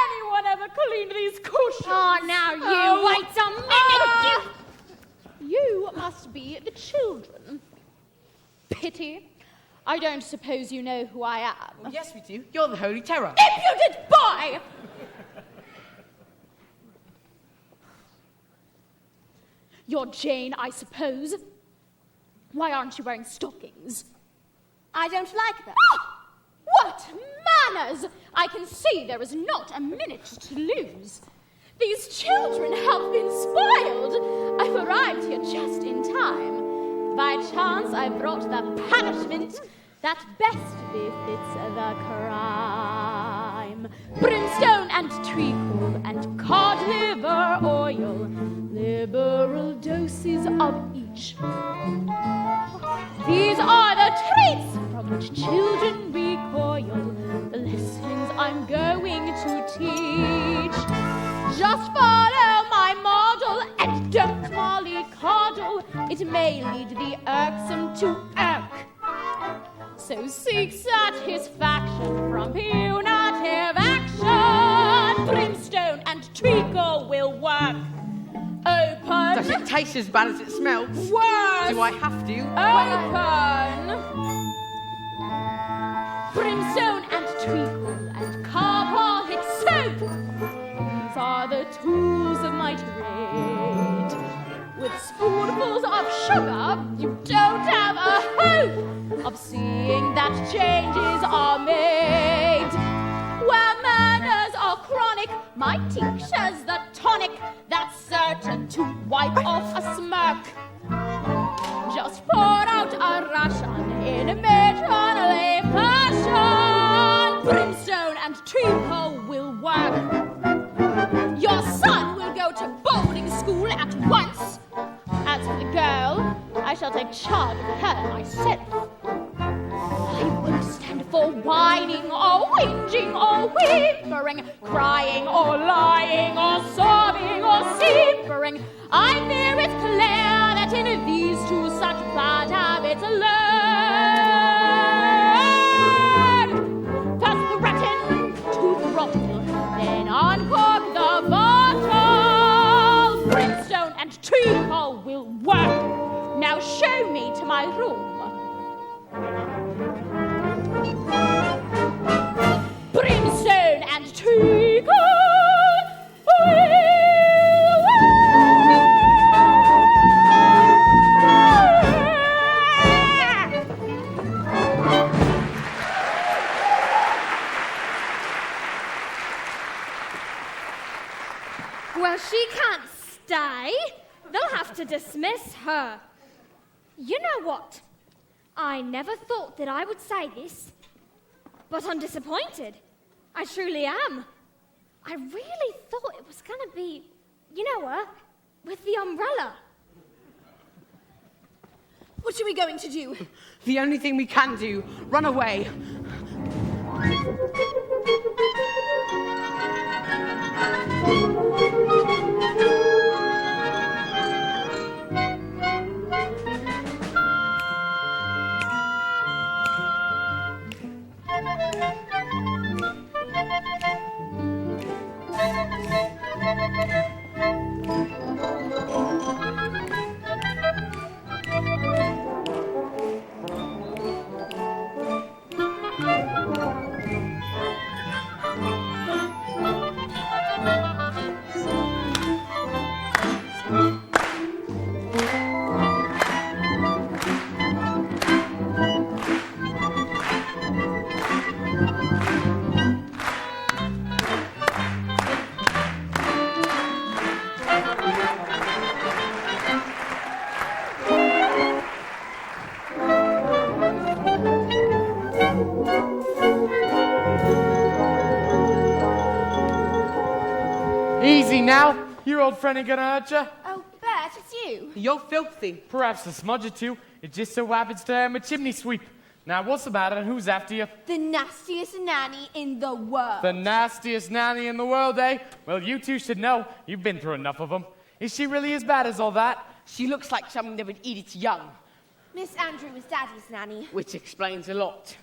anyone ever clean these cushions? Oh, now you wait a minute! You must be the children. Pity. I don't suppose you know who I am. Oh, yes, we do. You're the Holy Terror. Impudent boy! You're Jane, I suppose. Why aren't you wearing stockings? I don't like them. What manners! I can see there is not a minute to lose. These children have been spoiled. I've arrived here just in time. By chance, I brought the punishment that best befits the crime. Brimstone and treacle and cod liver oil, liberal doses of each. These are the traits from which children recoil, the lessons I'm going to teach. Just follow my model and don't mollycoddle. It may lead the irksome to irk. So seek satisfaction from punitive action. Brimstone and treacle will work. Open. Does it taste as bad as it smells? Worse. Do I have to? Open. Brimstone and treacle and carbolic soap. These are the tools of my trade. With spoonfuls of sugar, you don't have a hope of seeing that changes are made. Where manners are chronic, My tincture's the tonic that's certain to wipe off a smirk. Just pour out a ration in matronly fashion. Brimstone and treacle will work. Your son will go to boarding school at once. As for the girl, I shall take charge of her myself. I won't stand for whining or whinging or whimpering, crying or lying or sobbing or simpering. I fear it's clear that in these two such bad habits learn. First threaten to throttle, then uncork the bottle. Brimstone and treacle will work. Now show me to my room. Brimstone and treacle will work. Well, she can't stay. They'll have to dismiss her. You know what? I never thought that I would say this, but I'm disappointed. I truly am. I really thought it was going to be, you know her, with the umbrella. What are we going to do? The only thing we can do, run away. Easy now. Your old friend ain't gonna hurt you. Oh, Bert, it's you. You're filthy. Perhaps a smudge or two. It just so happens to I'm a chimney sweep. Now, what's the matter and who's after you? The nastiest nanny in the world. The nastiest nanny in the world, eh? Well, you two should know. You've been through enough of them. Is she really as bad as all that? She looks like someone that would eat its young. Miss Andrew was Daddy's nanny. Which explains a lot.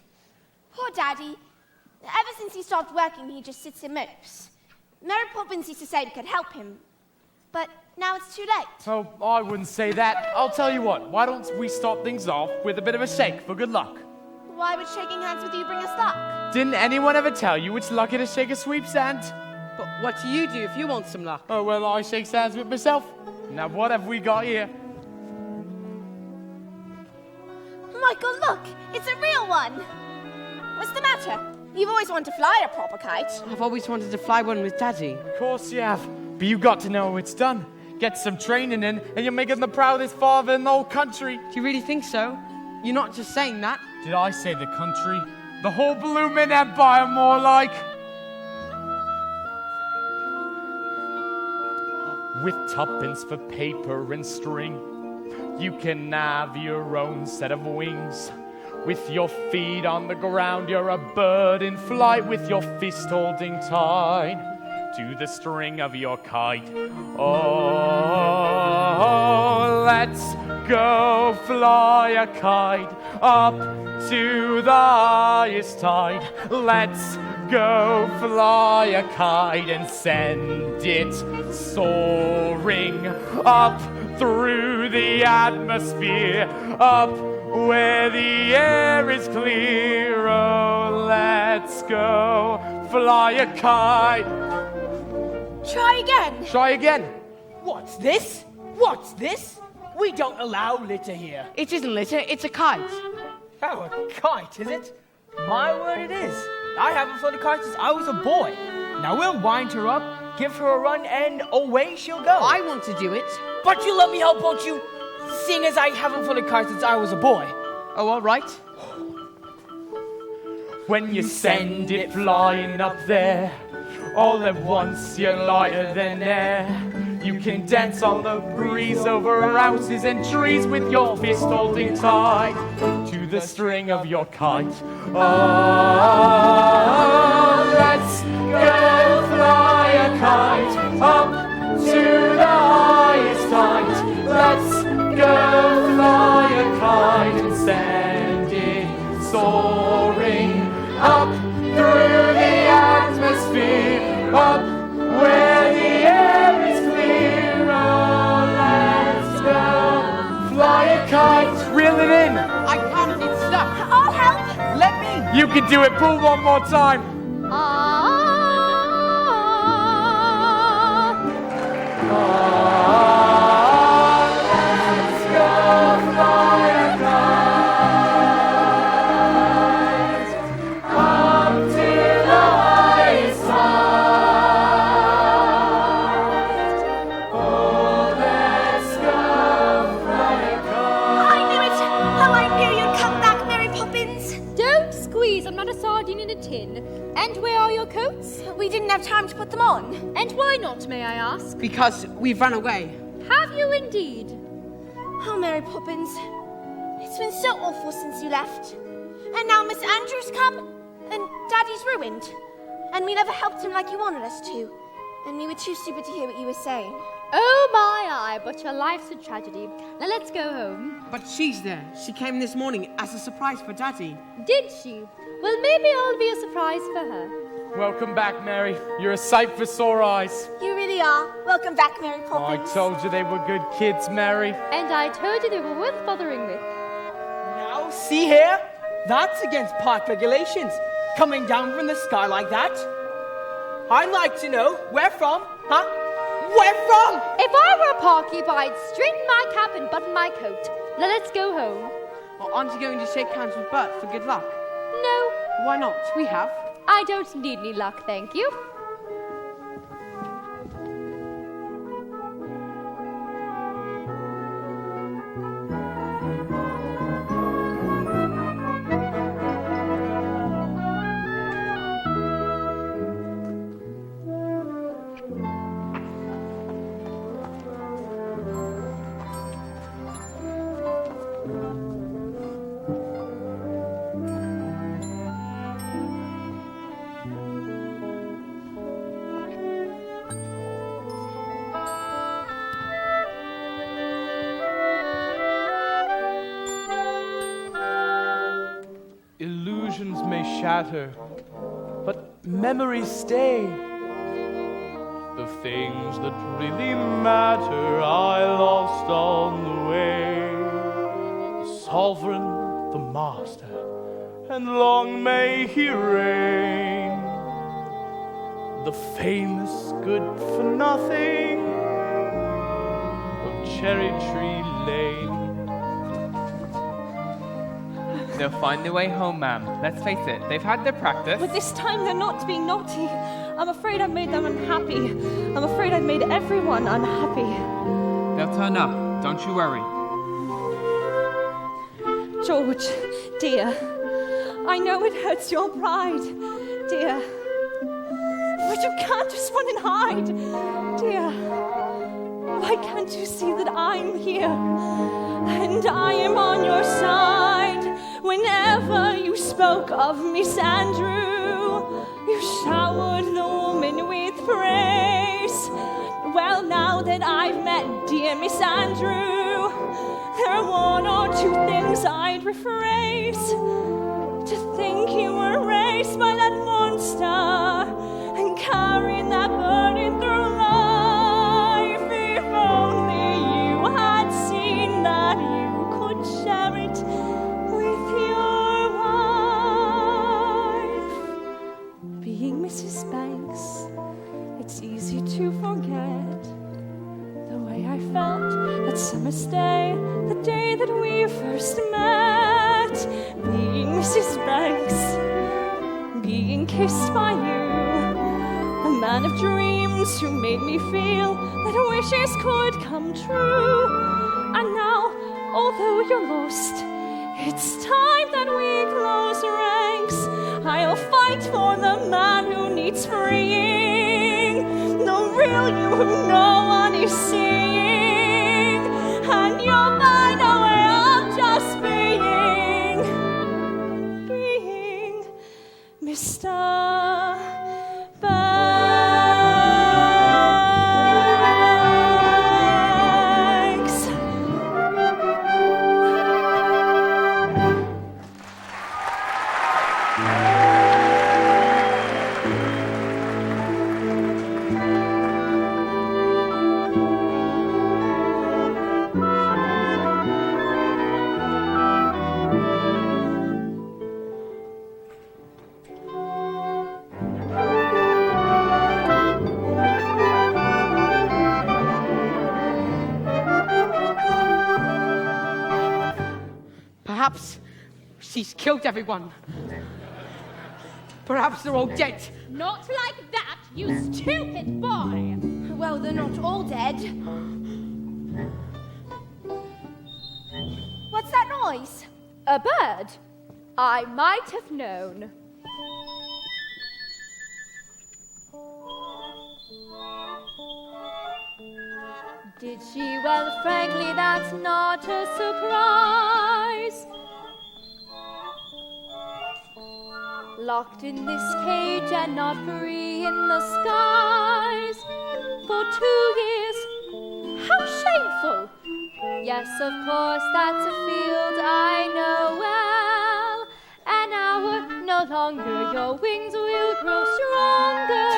Poor Daddy. Ever since he stopped working, he just sits and mopes. Mary Poppins used to say we could help him, but now it's too late. Oh, I wouldn't say that. I'll tell you what. Why don't we start things off with a bit of a shake for good luck? Why would shaking hands with you bring us luck? Didn't anyone ever tell you it's lucky to shake a sweep's hand? But what do you do if you want some luck? Oh, well, I shake hands with myself. Now, what have we got here? Michael, look! It's a real one! What's the matter? You've always wanted to fly a proper kite. I've always wanted to fly one with Daddy. Of course you have. But you got to know how it's done. Get some training in, and you'll make him the proudest father in the whole country. Do you really think so? You're not just saying that. Did I say the country? The whole blooming empire, more like. With tuppence for paper and string, you can have your own set of wings. With your feet on the ground, you're a bird in flight with your fist holding tight to the string of your kite. Oh, let's go fly a kite up to the highest tide. Let's go fly a kite and send it soaring up through the atmosphere, up where the air is clear. Oh, let's go fly a kite. Try again. Try again. What's this? What's this? We don't allow litter here. It isn't litter, it's a kite. Oh, a kite, is it? My word, it is. I haven't flown a kite since I was a boy. Now we'll wind her up give her a run and away she'll go. I want to do it. But you let me help, won't you? Seeing as I haven't flown a kite since I was a boy. Oh, all right. When you send it flying up there, all at once you're lighter than air. You can dance on the breeze over houses and trees with your fist holding tight to the string of your kite. Oh, let's go fly a kite up to the highest height. Let's go fly a kite and send it soaring up through the atmosphere, up where the air is clear. Oh, let's go fly a kite. Reel it in. I can't, it's stuck. I'll help. Let me. You can do it. Pull one more time. Let's go fly a kite up to the highest height. Oh, let's go fly a kite. I knew it. How I knew you'd come back, Mary Poppins. Don't squeeze, I'm not a sardine in a tin. And where are your coats? We didn't have time to put them on. And why not, may I ask? Because we've run away. Have you indeed? Oh, Mary Poppins, it's been so awful since you left. And now Miss Andrew's come, and Daddy's ruined. And we never helped him like you wanted us to. And we were too stupid to hear what you were saying. Oh my eye, but your life's a tragedy. Now let's go home. But she's there. She came this morning as a surprise for Daddy. Did she? Well, maybe I'll be a surprise for her. Welcome back, Mary. You're a sight for sore eyes. You really are. Welcome back, Mary I Poppins. told you they were good kids, Mary. And I told you they were worth bothering with. Now, see here? That's against park regulations. Coming down from the sky like that. I'd like to know where from, huh? Where from? If I were a parkeeper, I'd straighten my cap and button my coat. Now let's go home. Or aren't you going to shake hands with Bert for good luck? No, Why not? We have. I don't need any luck, thank you. Illusions may shatter, but memories stay. The things that really matter I lost on the way. The sovereign, the master, and long may he reign. The famous good-for-nothing of Cherry Tree Lane. They'll find their way home, ma'am. Let's face it, they've had their practice. But this time they're not being naughty. I'm afraid I've made them unhappy. I'm afraid I've made everyone unhappy. They'll turn up, don't you worry. George, dear, I know it hurts your pride, dear. But you can't just run and hide, dear. Why can't you see that I'm here? And I am on your side. Whenever you spoke of Miss Andrew, you showered the woman with praise. Well, now that I've met dear Miss Andrew, there are one or two things I'd rephrase. To think you were raised by that monster and carrying that burden through life. If only you had seen that you could share it with your wife. Being Mrs. Banks, it's easy to forget the way I felt that summer's day, the day that we first met. Being Mrs. Banks, being kissed by you, a man of dreams who made me feel that wishes could come true. And now, although you're lost, it's time that we close ranks. I'll fight for the man who needs freeing, the real you who no one is seeing, and you'll find a way of just being Mr. Perhaps she's killed everyone. Perhaps they're all dead. Not like that, you stupid boy. Well, they're not all dead. What's that noise? A bird? I might have known. Did she? Well, frankly, that's not a surprise. Locked in this cage and not free in the skies for 2 years. How shameful! Yes, of course, that's a field I know well. An hour, no longer, your wings will grow stronger.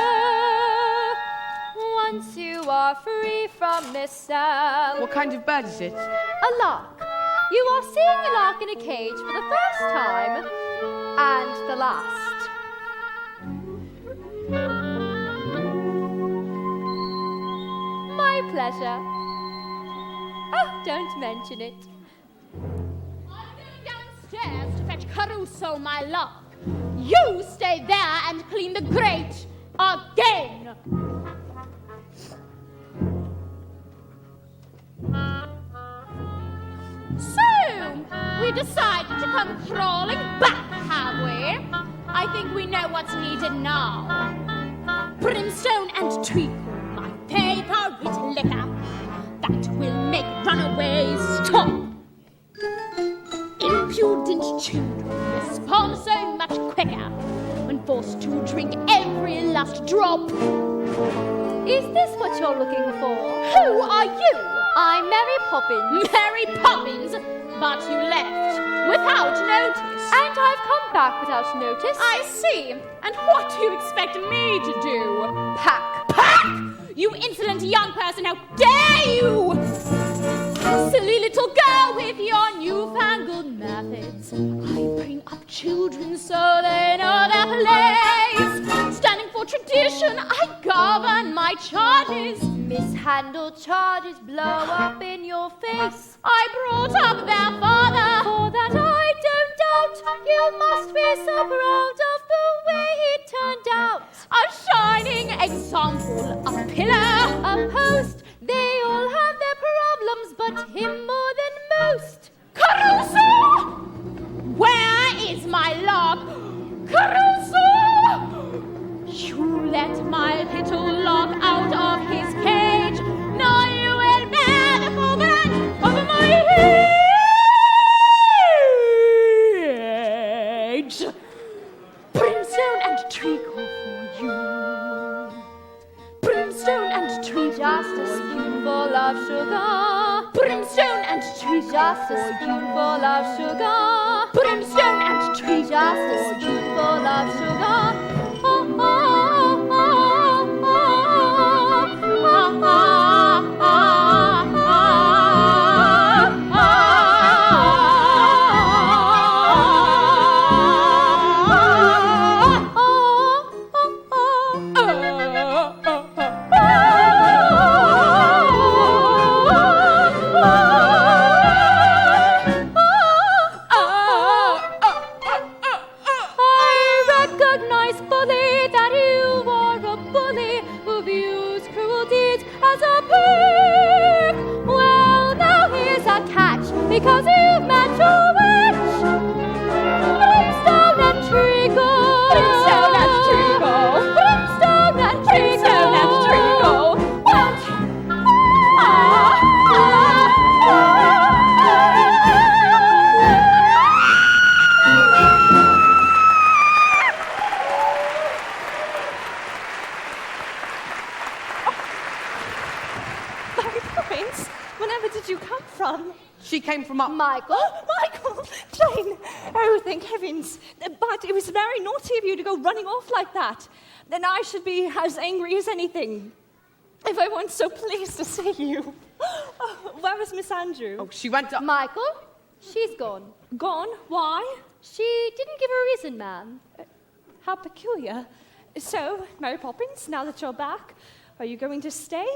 Once you are free from this cell. What kind of bird is it? A lark. You are seeing a lark in a cage for the first time and the last. My pleasure. Oh, don't mention it. I'm going downstairs to fetch Caruso, my lark. You stay there and clean the grate again. So, we decided to come crawling back, have we? I think we know what's needed now. Brimstone and treacle, my favorite liquor. That will make runaways stop. Impudent children respond so much quicker when forced to drink every last drop. Is this what you're looking for? Who are you? I'm Mary Poppins. Mary Poppins? But you left without notice. And I've come back without notice. I see. And what do you expect me to do? Pack. Pack! You insolent young person, how dare you! Silly little girl with your newfangled methods. I bring up children so they know their place. Standing for tradition, I govern my charges. Mishandled charges blow up in your face. I brought up their father. For that I don't doubt. You must be so proud of the way he turned out. A shining example, a pillar, a post. They all have their problems, but him more than most. Caruso! Where is my lark? Caruso! You let my little lark out of his cage. Now you will bear the full brunt of my age. Brimstone and treacle for you. Brimstone and treacle. Just a spoonful of sugar. Brimstone and treacle. Just a spoonful of sugar. Brimstone and treacle. Just a spoonful of sugar. Oh, oh, oh, oh, oh, oh, oh, who views cruel deeds as a pig. Well, now here's a catch, because you've met your witch. Brimstone and treacle. Brimstone and treacle. Brimstone and treacle. Brimstone and treacle. What? Poppins, whenever did you come from? She came from up. Michael? Michael! Jane! Oh, thank heavens. But it was very naughty of you to go running off like that. Then I should be as angry as anything. If I weren't so pleased to see you. Oh, where was Miss Andrew? Oh, she went to... Michael? She's gone. Gone? Why? She didn't give a reason, ma'am. How peculiar. So, Mary Poppins, now that you're back, are you going to stay?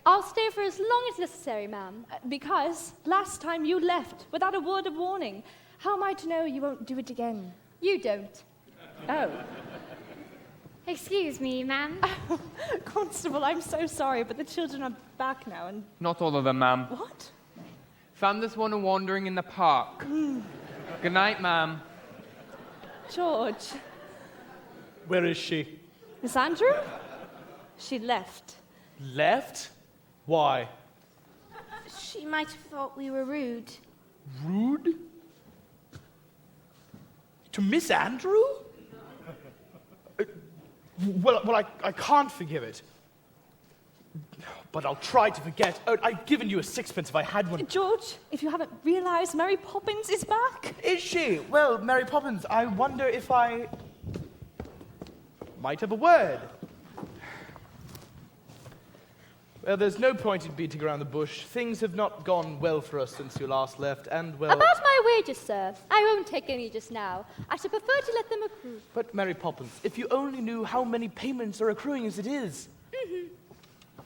I'll stay for as long as necessary, ma'am. Because last time you left without a word of warning. How am I to know you won't do it again? You don't. Oh. Excuse me, ma'am. Constable, I'm so sorry, but the children are back now and... Not all of them, ma'am. What? Found this one wandering in the park. Good night, ma'am. George. Where is she? Miss Andrew? She left. Left? Why? She might have thought we were rude. Rude? To Miss Andrew? Well, I can't forgive it. But I'll try to forget. I'd given you a sixpence if I had one. George, if you haven't realized, Mary Poppins is back. Is she? Well, Mary Poppins, I wonder if I might have a word. Well, there's no point in beating around the bush. Things have not gone well for us since you last left, and well... About my wages, sir. I won't take any just now. I should prefer to let them accrue. But, Mary Poppins, if you only knew how many payments are accruing as it is. Mm-hmm.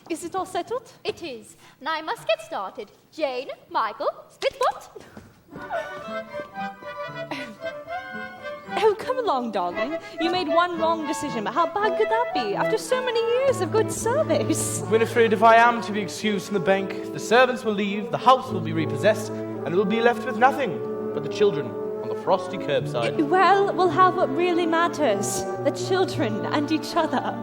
Is it all settled? It is. Now I must get started. Jane, Michael, Spitfoot. Oh, come along, darling. You made one wrong decision, but how bad could that be after so many years of good service? Winifred, if I am to be excused from the bank, the servants will leave, the house will be repossessed, and it will be left with nothing but the children on the frosty curbside. Well, we'll have what really matters. The children and each other.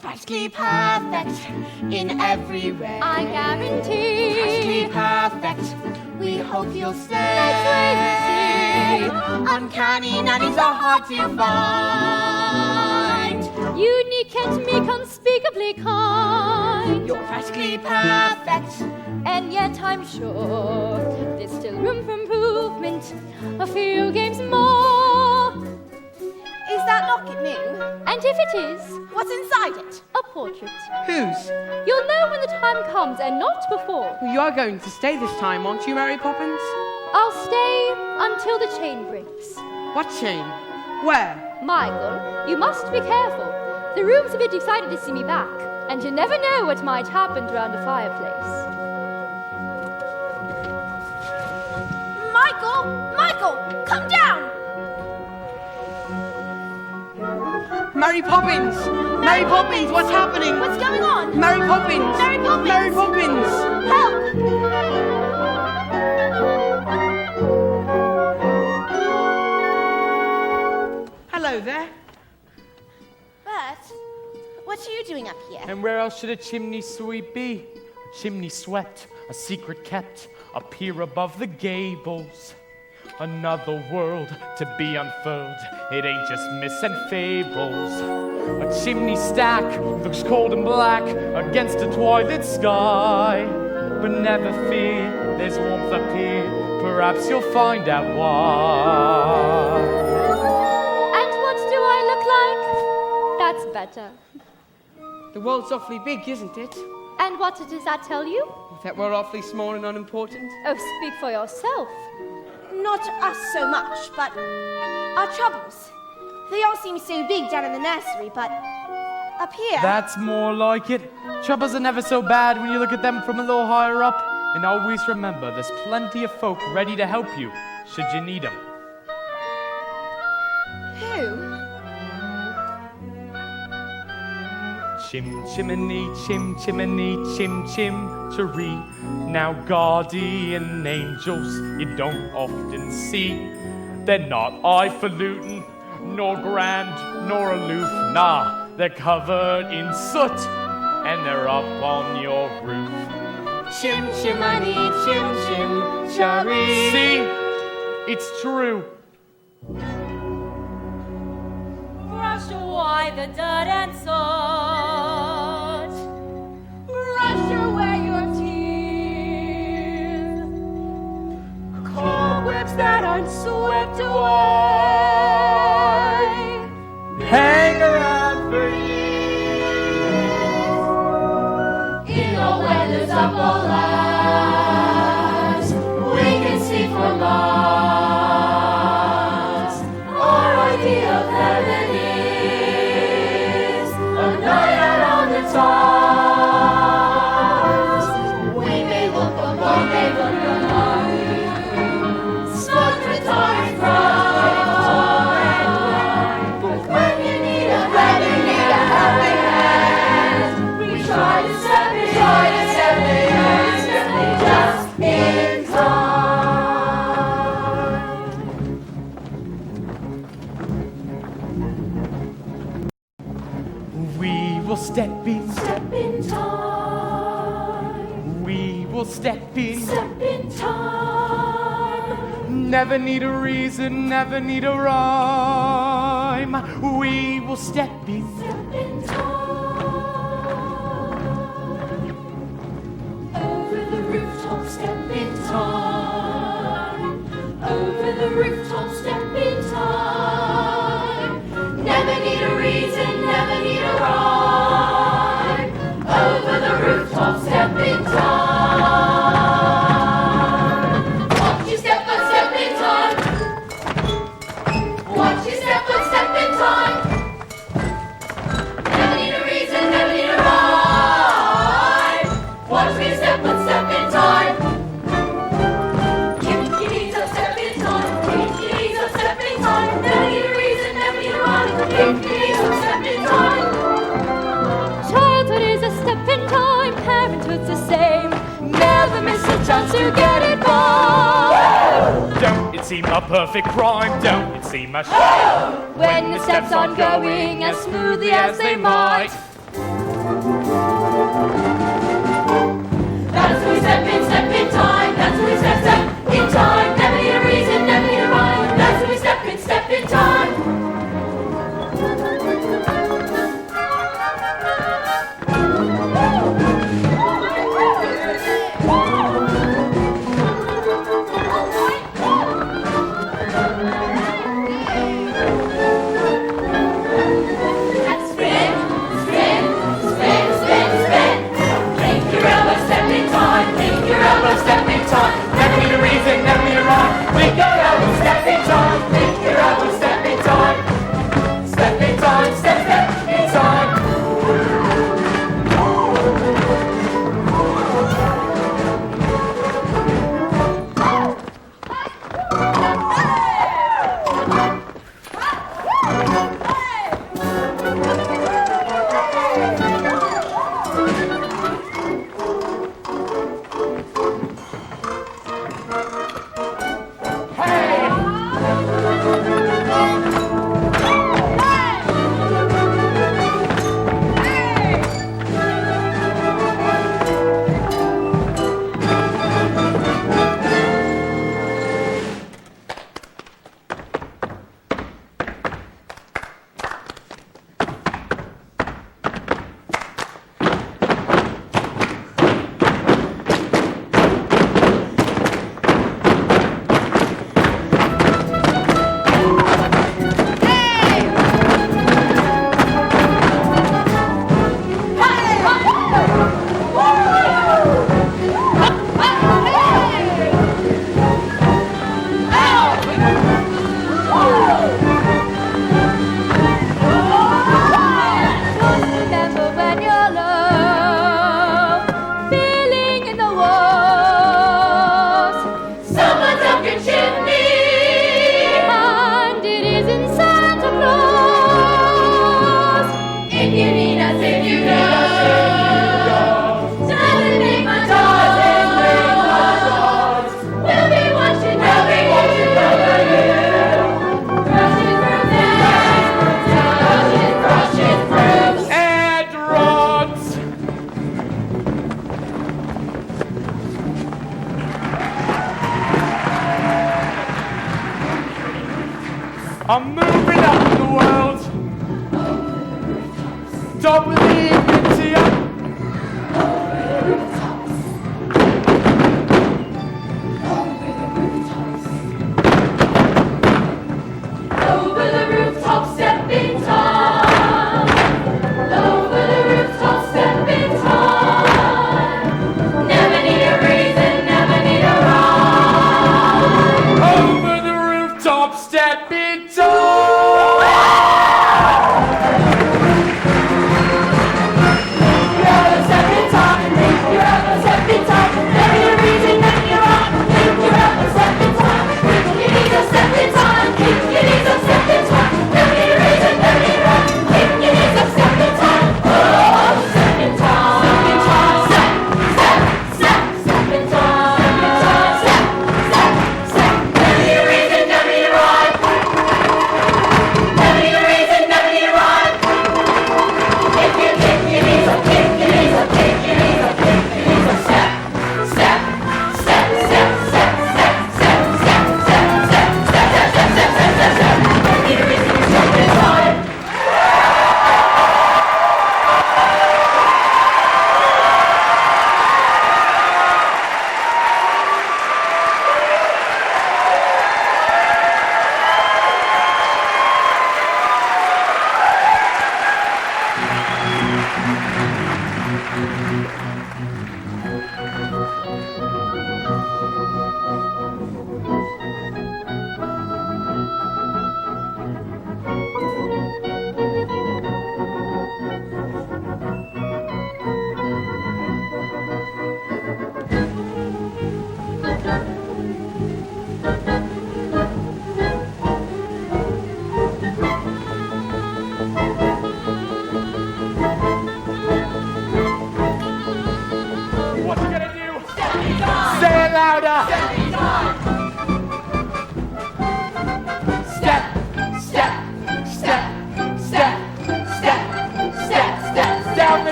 Practically perfect in every way. I guarantee. Practically perfect. We hope you'll stay. Uncanny nannies are hard to find. Unique and meek, unspeakably kind. You're practically perfect. And yet I'm sure there's still room for improvement. A few games more. Is that locket new? And if it is, What's inside it? a portrait. Whose? You'll know when the time comes and not before. Well, you are going to stay this time, aren't you, Mary Poppins? I'll stay until the chain breaks. What chain? Where? Michael, you must be careful. The room's a bit excited to see me back, and you never know what might happen around a fireplace. Michael, come down! Mary Poppins! Mary Poppins, what's happening? What's going on? Mary Poppins! Mary Poppins! Mary Poppins! Help! Hello there. Bert, what are you doing up here? And where else should a chimney sweep be? A chimney swept, a secret kept, up here above the gables. Another world to be unfurled. It ain't just myths and fables. A chimney stack looks cold and black against a twilight sky. But never fear, there's warmth up here. Perhaps you'll find out why. And what do I look like? That's better. The world's awfully big, isn't it? And what does that tell you? That we're awfully small and unimportant. Oh, speak for yourself. Not us so much, but our troubles. They all seem so big down in the nursery, but up here... That's more like it. Troubles are never so bad when you look at them from a little higher up. And always remember, there's plenty of folk ready to help you, should you need them. Who? Chim chimney, chim chimney, chim chim cheree. Now guardian angels you don't often see. They're not highfalutin, nor grand, nor aloof. Nah, they're covered in soot, and they're up on your roof. Chim chimney, chim chim cheree. See? It's true. Brush away the dirt and soot. Brush away your tears. Cobwebs that aren't swept away. Hang around for years. In all weathers of all lands, we can see for miles. Our idea of heaven is a night out on the tides. We may look along, may look along, smug retired pride. But when you need a helping hand, we try to step in, just in time. We will step in. Step in time. We will step in. Step in time. Never need a reason, never need a rhyme. We will step in. Step in time. Over the rooftop, step in time. Over the rooftop, step in time. Never need a reason, never need a rhyme. Over the rooftop, step in time. Watch you step, but step in time. Watch you step, but step in time. Never need a reason, never need a rhyme. Watch me step, but step in time. Kitties up, step in time. Kitties up, step in time. Never need a reason, never need a rhyme. Kitties up, step in time. Childhood is a step in time, parenthood's the same. Never miss a chance to get it right. Don't it seem a perfect crime? Don't it seem a shame? When the steps aren't going as smoothly as they might. That's when we step in time. That's when we step in time. Never need a reason, never need a rhyme. That's when we step in time. Spin, spin, spin, spin, spin. Blink your elbow, step in time. Blink your elbow, step in time. Never need a reason, never need a rhyme. Blink your elbow, step in time. Blink your elbow, step in time. Step in time, step in time. I'm moving up in the world. Don't believe it to you. Over the rooftop, stepping time. Over the rooftop, stepping time. Never need a reason, never need a rhyme. Over the rooftop, stepping tall.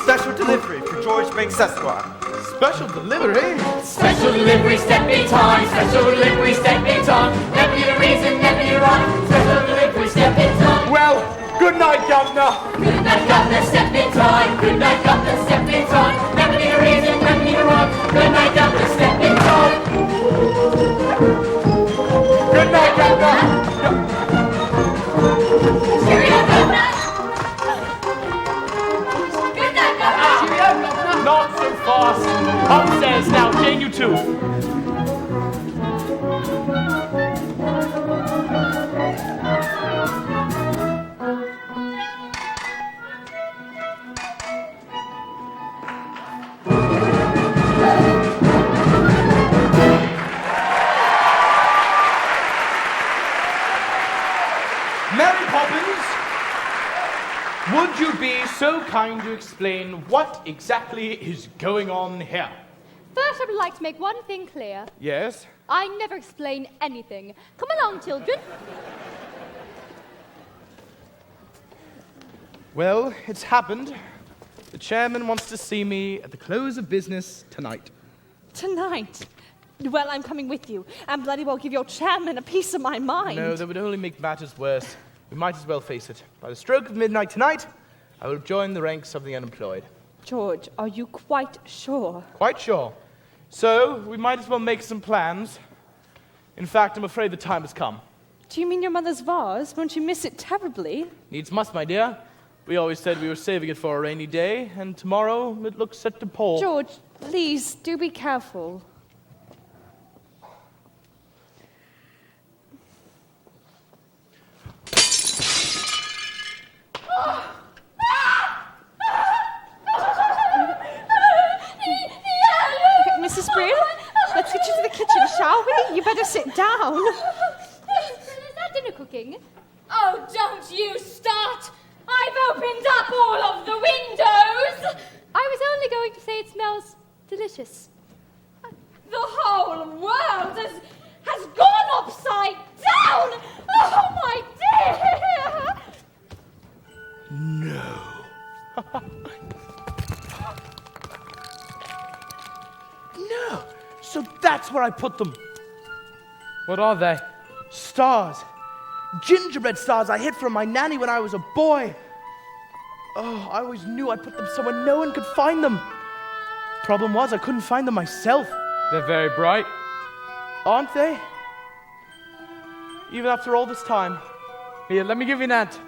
Special delivery for George Banks Esquire. Special delivery? Special delivery, stepping time. Special delivery, stepping time. Never need a reason, never need a rhyme. Special delivery, stepping time. Well, good night, Governor. Good night, Governor, stepping time. Good night, Governor, stepping time. Never need a reason, never need a rhyme. Good night, Governor, stepping time. Good night, Governor. Cheerio, Governor. Good night, Governor. Cheerio, Governor. Not so fast. Upstairs now, Jane, you too. Mary Poppins, would you be so kind to explain what exactly is going on here? First, I would like to make one thing clear. Yes? I never explain anything. Come along, children. Well, it's happened. The chairman wants to see me at the close of business tonight. Tonight? Well, I'm coming with you, and bloody well give your chairman a piece of my mind. No, that would only make matters worse. We might as well face it. By the stroke of midnight tonight, I will join the ranks of the unemployed. George, are you quite sure? Quite sure. So, we might as well make some plans. In fact, I'm afraid the time has come. Do you mean your mother's vase? Won't you miss it terribly? Needs must, my dear. We always said we were saving it for a rainy day, and tomorrow it looks set to pour. George, please, do be careful. Mrs. Brill, let's get you to the kitchen, shall we? You better sit down. Is that dinner cooking? Oh, don't you start! I've opened up all of the windows! I was only going to say it smells delicious. The whole world has gone upside down! Oh, my dear! No. No. So that's where I put them. What are they? Stars. Gingerbread stars I hid from my nanny when I was a boy. Oh, I always knew I put them somewhere no one could find them. Problem was, I couldn't find them myself. They're very bright. Aren't they? Even after all this time. Here, let me give you an hand.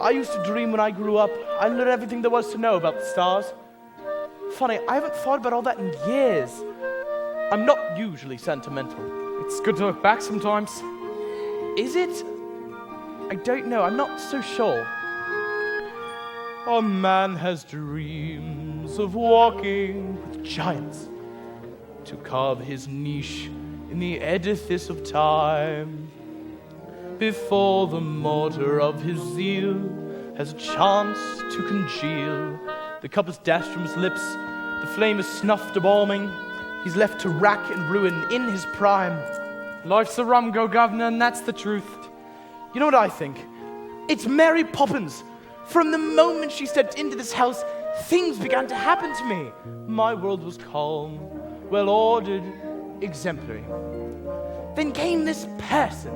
I used to dream when I grew up. I learned everything there was to know about the stars. Funny, I haven't thought about all that in years. I'm not usually sentimental. It's good to look back sometimes. Is it? I don't know. I'm not so sure. A man has dreams of walking with giants to carve his niche in the edifice of time. Before the mortar of his zeal has a chance to congeal, the cup is dashed from his lips, the flame is snuffed embalming, he's left to rack and ruin in his prime. Life's a rum-go, governor, and that's the truth. You know what I think? It's Mary Poppins. From the moment she stepped into this house, things began to happen to me. My world was calm, well-ordered, exemplary. Then came this person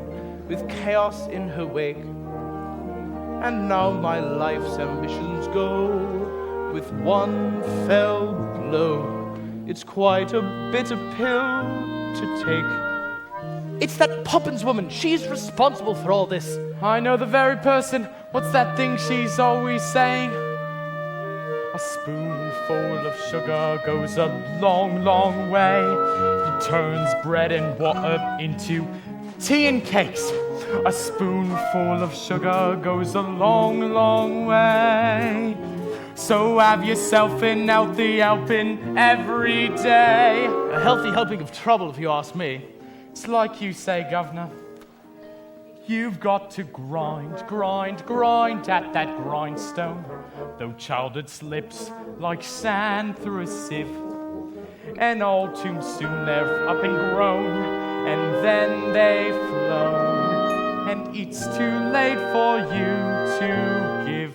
with chaos in her wake. And now my life's ambitions go with one fell blow. It's quite a bitter pill to take. It's that Poppins woman. She's responsible for all this. I know the very person. What's that thing she's always saying? A spoonful of sugar goes a long, long way. It turns bread and water into tea and cakes. A spoonful of sugar goes a long, long way. So have yourself an healthy helping every day. A healthy helping of trouble, if you ask me. It's like you say, governor. You've got to grind, grind, grind at that grindstone, though childhood slips like sand through a sieve. And all too soon they're up and grown, and then they've flown, and it's too late for you to give.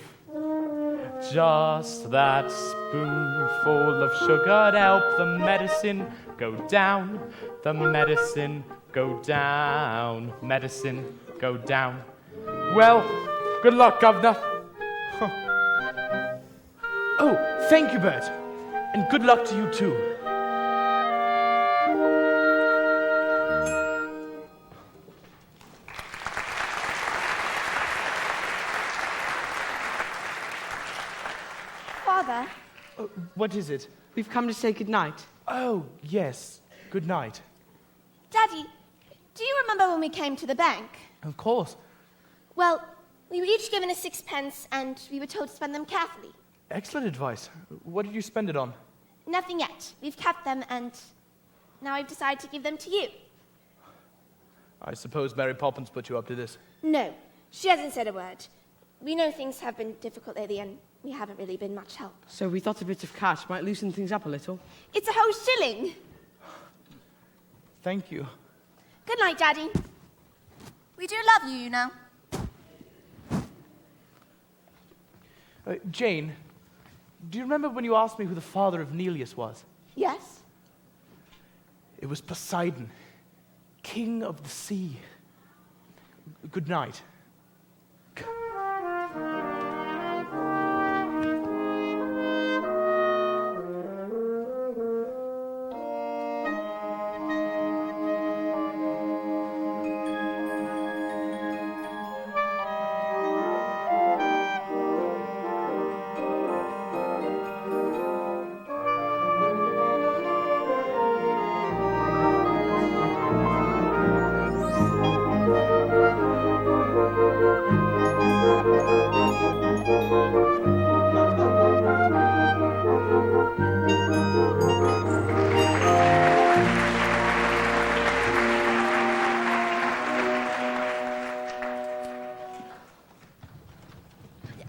Just that spoonful of sugar to help the medicine go down, the medicine go down, medicine go down. Well, good luck, governor. Oh, thank you, Bert. And good luck to you, too. Father, What is it? We've come to say goodnight. Oh, yes. Good night. Daddy, do you remember when we came to the bank? Of course. Well, we were each given a sixpence and we were told to spend them carefully. Excellent advice. What did you spend it on? Nothing yet. We've kept them and now I've decided to give them to you. I suppose Mary Poppins put you up to this. No, she hasn't said a word. We know things have been difficult lately and we haven't really been much help. So we thought a bit of cash might loosen things up a little. It's a whole shilling. Thank you. Good night, Daddy. We do love you, you know. Jane, do you remember when you asked me who the father of Neleus was? Yes? It was Poseidon, king of the sea. Good night.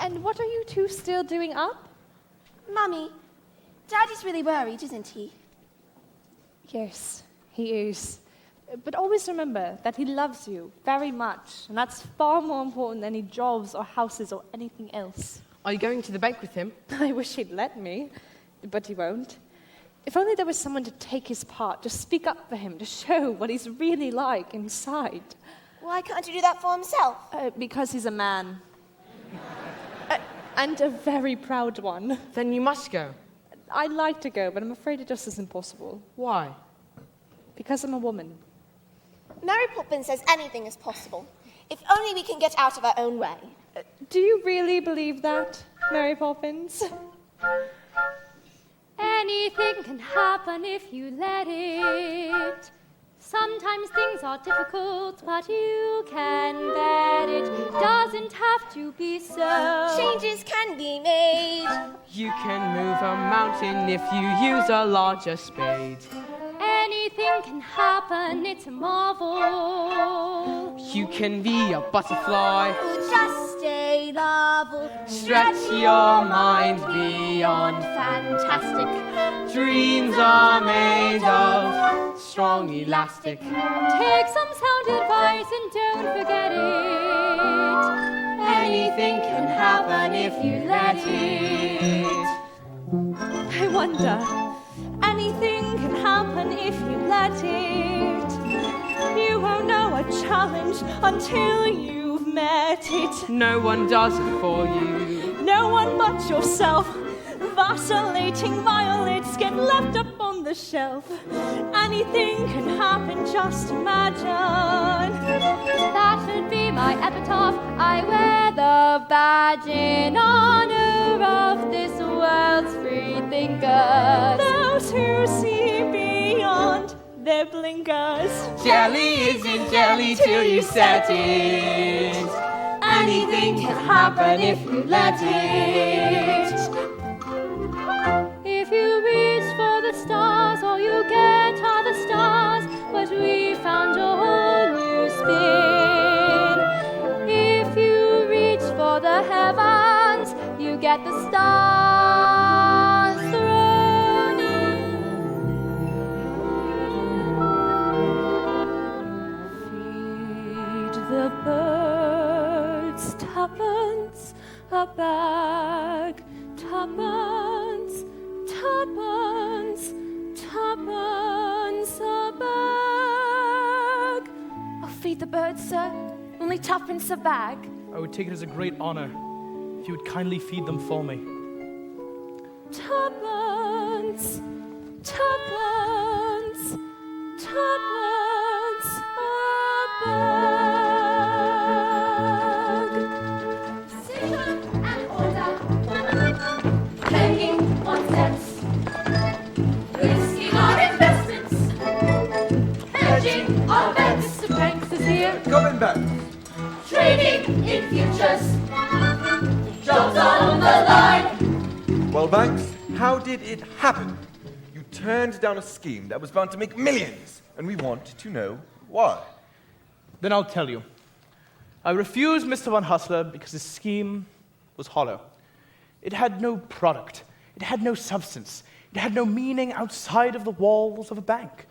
And what are you two still doing up? Mummy, Daddy's really worried, isn't he? Yes, he is. But always remember that he loves you very much, and that's far more important than any jobs or houses or anything else. Are you going to the bank with him? I wish he'd let me, but he won't. If only there was someone to take his part, to speak up for him, to show what he's really like inside. Why can't you do that for himself? Because he's a man. And a very proud one. Then you must go. I'd like to go, but I'm afraid it just isn't possible. Why? Because I'm a woman. Mary Poppins says anything is possible, if only we can get out of our own way. Do you really believe that, Mary Poppins? Anything can happen if you let it. Sometimes things are difficult, but you can bet it doesn't have to be so. Changes can be made. You can move a mountain if you use a larger spade. Anything can happen, it's a marvel. You can be a butterfly. Just a novel. Stretch your mind beyond fantastic. Dreams are made of strong elastic. Take some sound advice and don't forget it. Anything can happen if you let it. I wonder, anything can happen if you let it. You won't know a challenge until you've met it. No one does it for you. No one but yourself. Vacillating violets get left up on the shelf. Anything can happen, just imagine. That should be my epitaph. I wear the badge in honor of this world's free thinkers. Those who see beyond their blinkers. Jelly isn't jelly till you set it. Anything can happen if you let it. If you reach for the stars, all you get are the stars. But we found a whole new spin. If you reach for the heavens, you get the stars thrown in. Feed the birds, tuppence a bag, tuppence, tuppence, tuppence a bag. I'll feed the birds, sir. Only tuppence a bag. I would take it as a great honor if you would kindly feed them for me. Tuppence, tuppence, tuppence a bag. System and order. Playing on sets. Risking our investments. Hedging our bets. Mr. Banks is here. Coming back. Trading in futures. Jobs on the line. Well, Banks, how did it happen? You turned down a scheme that was bound to make millions, and we want to know why. Then I'll tell you. I refused Mr. Van Hustler because his scheme was hollow. It had no product. It had no substance. It had no meaning outside of the walls of a bank.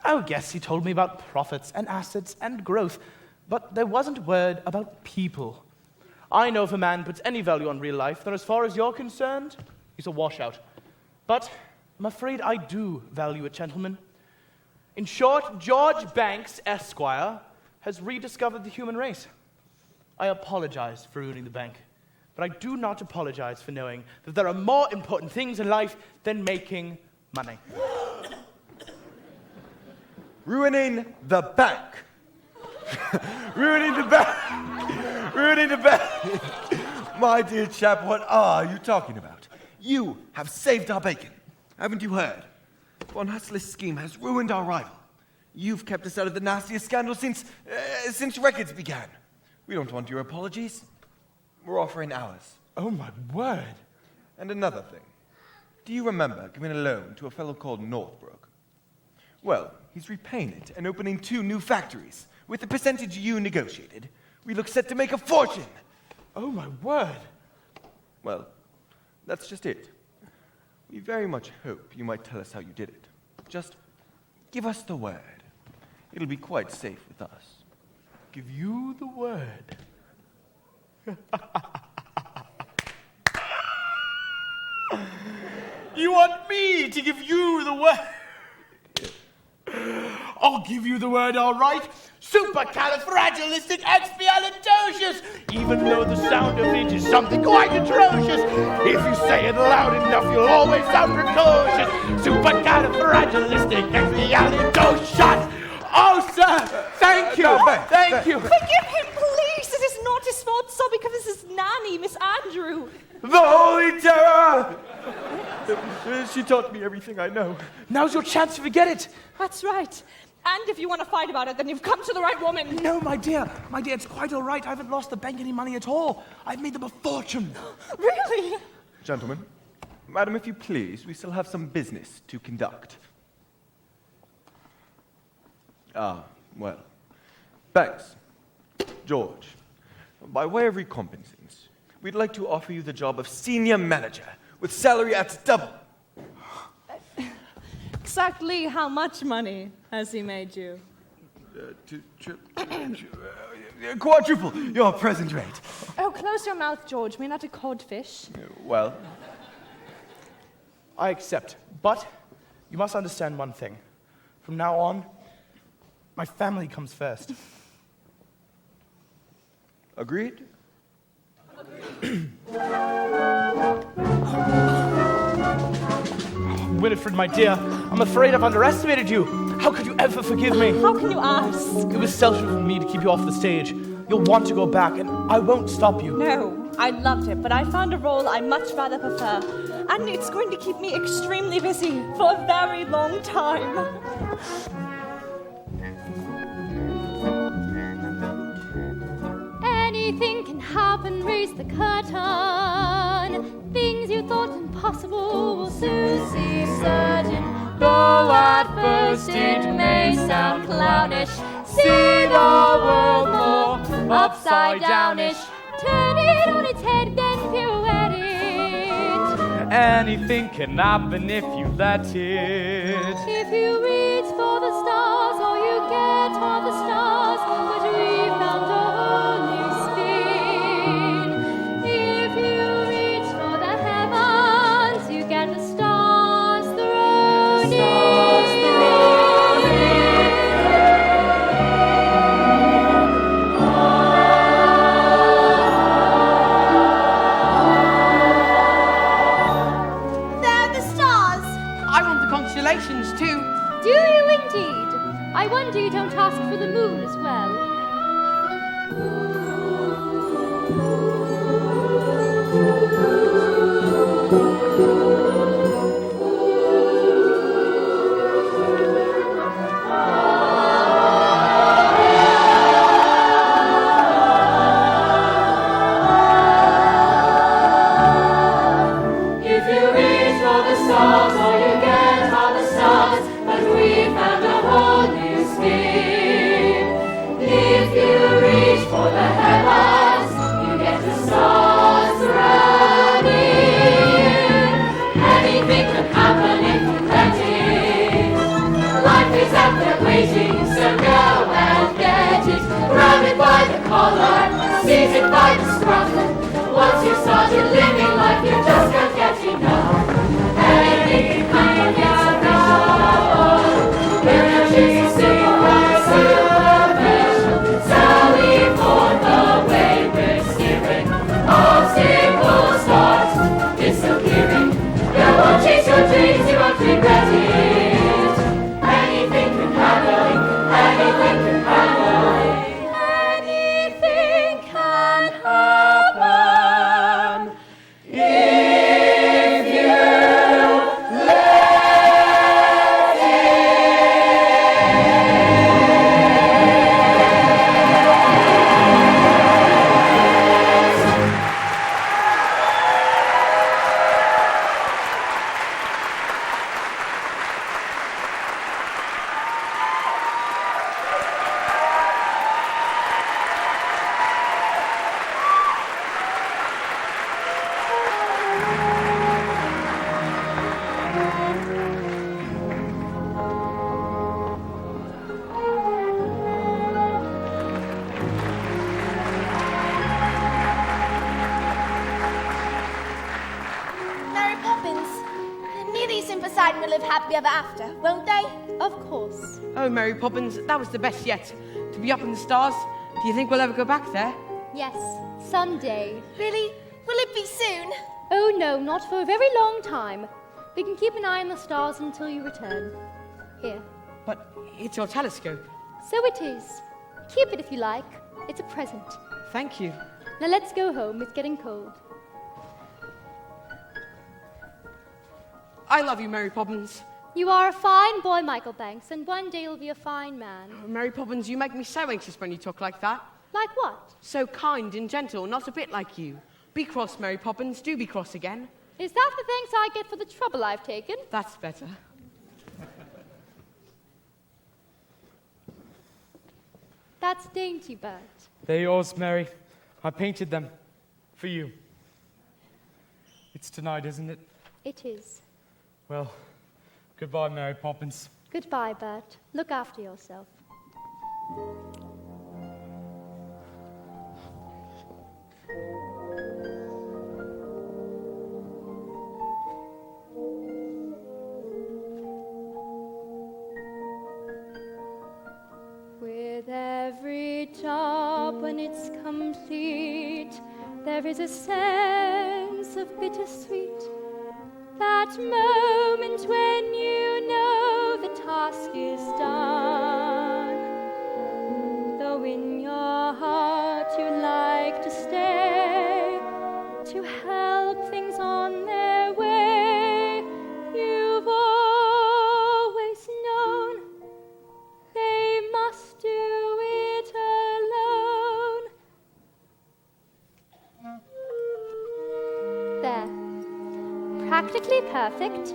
Oh, yes, he told me about profits and assets and growth, but there wasn't a word about people. I know if a man puts any value on real life, then as far as you're concerned, he's a washout. But I'm afraid I do value it, gentlemen. In short, George Banks, Esquire, has rediscovered the human race. I apologize for ruining the bank, but I do not apologize for knowing that there are more important things in life than making money. Ruining the bank. Ruining the bank. Ruining the bank. My dear chap, what are you talking about? You have saved our bacon. Haven't you heard? Von Hustler's scheme has ruined our rival. You've kept us out of the nastiest scandal since records began. We don't want your apologies. We're offering ours. Oh, my word. And another thing. Do you remember giving a loan to a fellow called Northbrook? Well, he's repaying it and opening 2 new factories. With the percentage you negotiated, we look set to make a fortune. Oh, my word. Well, that's just it. We very much hope you might tell us how you did it. Just Give us the word. It'll be quite safe with us. Give you the word. You want me to give you the word? I'll give you the word, all right. Supercalifragilisticexpialidocious. Even though the sound of it is something quite atrocious, if you say it loud enough, you'll always sound precocious. Supercalifragilisticexpialidocious. Oh, sir, thank you. Thank you. Forgive him, please. This is not his fault. So because this is Nanny, Miss Andrew. The Holy Terror! She taught me everything I know. Now's your chance to forget it. That's right. And if you want to fight about it, then you've come to the right woman. No, my dear, it's quite all right. I haven't lost the bank any money at all. I've made them a fortune. Really? Gentlemen, madam, if you please, we still have some business to conduct. Well, thanks. George, by way of recompensance, we'd like to offer you the job of senior manager with salary at double. Exactly how much money has he made you? Quadruple your present rate. Oh, close your mouth, George. We're not a codfish. Well, I accept, but you must understand one thing. From now on, my family comes first. agreed? Winifred, my dear, I'm afraid I've underestimated you. How could you ever forgive me? How can you ask? It was selfish of me to keep you off the stage. You'll want to go back, and I won't stop you. No, I loved it, but I found a role I much rather prefer. And it's going to keep me extremely busy for a very long time. Anything can happen, raise the curtain. Things you thought impossible will soon seem certain. Though at first it may sound clownish, see the world more upside downish. Turn it on its head, then pirouette it. Anything can happen if you let it. If you reach for the stars, all you get are the stars. But we found a whole new spin. If you reach for the heavens, you get the stars thrown in. They're the stars. I want the constellations too. Do you indeed? I wonder you don't ask for the moon as well. If you reach for the stars, all you get are the stars. But we found a whole new spin. If you reach for the heavens, you get the stars running. Anything can happen if you let it. Life is out there waiting, so go and get it. Grab it by the collar, seize it by the scruff. Once you started living life, you just can't get enough. Anything can happen, yes, no. If you choose to sing by superficial, sally forth the way we're steering. Obstacles start, it's so clearing. Go on, chase your dreams, you won't regret it. Anything can happen, anything can happen. Anything can happen. If you Peace and Poseidon will live happily ever after, won't they? Of course. Oh, Mary Poppins, that was the best yet. To be up in the stars. Do you think we'll ever go back there? Yes, someday. Really? Will it be soon? Oh no, not for a very long time. We can keep an eye on the stars until you return. Here. But it's your telescope. So it is. Keep it if you like. It's a present. Thank you. Now let's go home. It's getting cold. I love you, Mary Poppins. You are a fine boy, Michael Banks, and one day you'll be a fine man. Mary Poppins, you make me so anxious when you talk like that. Like what? So kind and gentle, not a bit like you. Be cross, Mary Poppins. Do be cross again. Is that the thanks I get for the trouble I've taken? That's better. That's dainty, Bert. They're yours, Mary. I painted them. For you. It's tonight, isn't it? It is. Well, goodbye, Mary Poppins. Goodbye, Bert. Look after yourself. With every job when it's complete, there is a sense of bittersweet. That moment when you know the task is done. Though in your heart you like to stay, to help things on their way, you've always known they must do it alone. There. Practically perfect.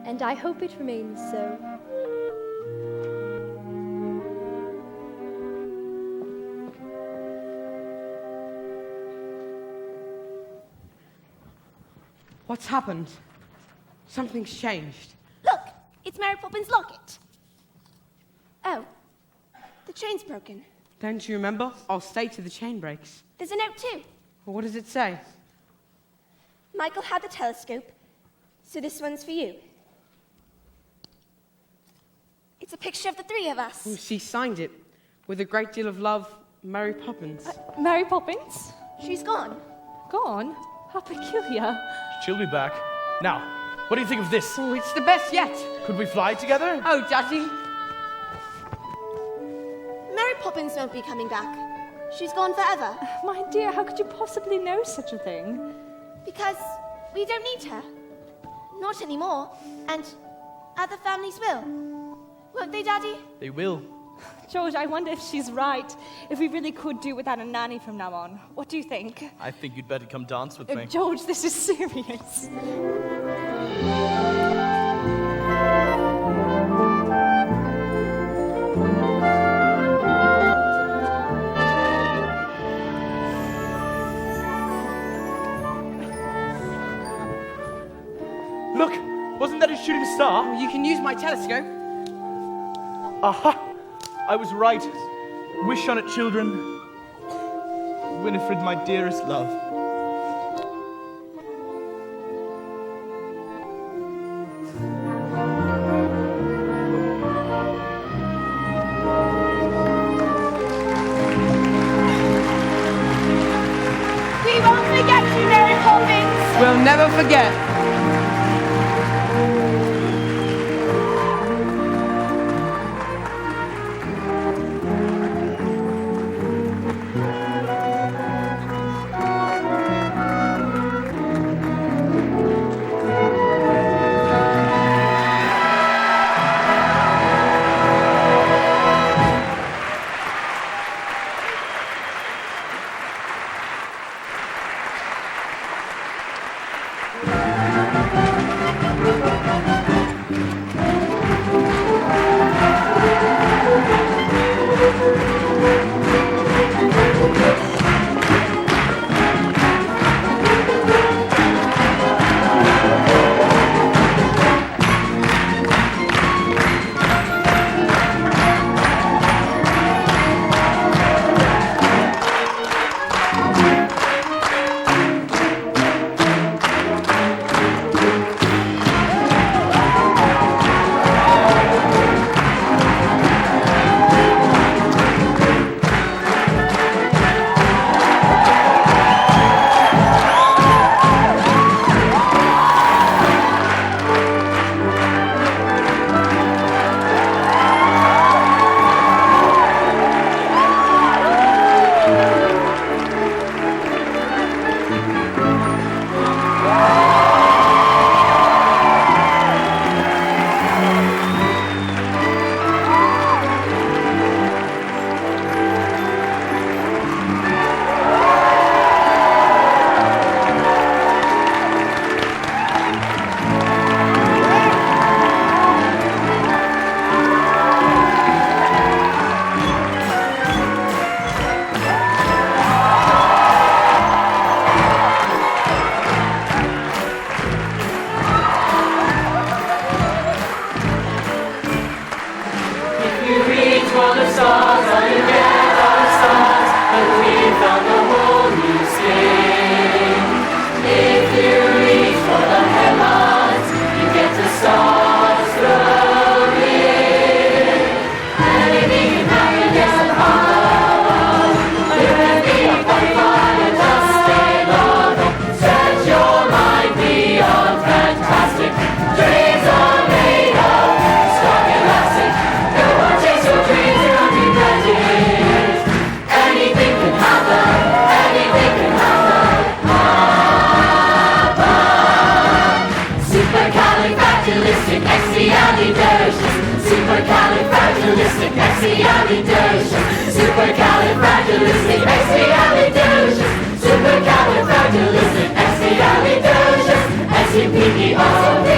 And I hope it remains so. What's happened? Something's changed. Look, it's Mary Poppins' locket. Oh, the chain's broken. Don't you remember? I'll stay till the chain breaks. There's a note too. Well, what does it say? Michael had the telescope, so this one's for you. It's a picture of the three of us. Oh, she signed it. With a great deal of love, Mary Poppins. Mary Poppins? She's gone. Gone? How peculiar. She'll be back. Now, what do you think of this? Oh, it's the best yet. Could we fly together? Oh, Daddy. Mary Poppins won't be coming back. She's gone forever. My dear, how could you possibly know such a thing? Because we don't need her. Not anymore. And other families will. Won't they, Daddy? They will. George, I wonder if she's right. If we really could do without a nanny from now on. What do you think? I think you'd better come dance with me. George, this is serious. Look! Wasn't that a shooting star? You can use my telescope. Aha! I was right. Wish on it, children. Winifred, my dearest love. We won't forget you, Mary Poppins. We'll never forget. He has a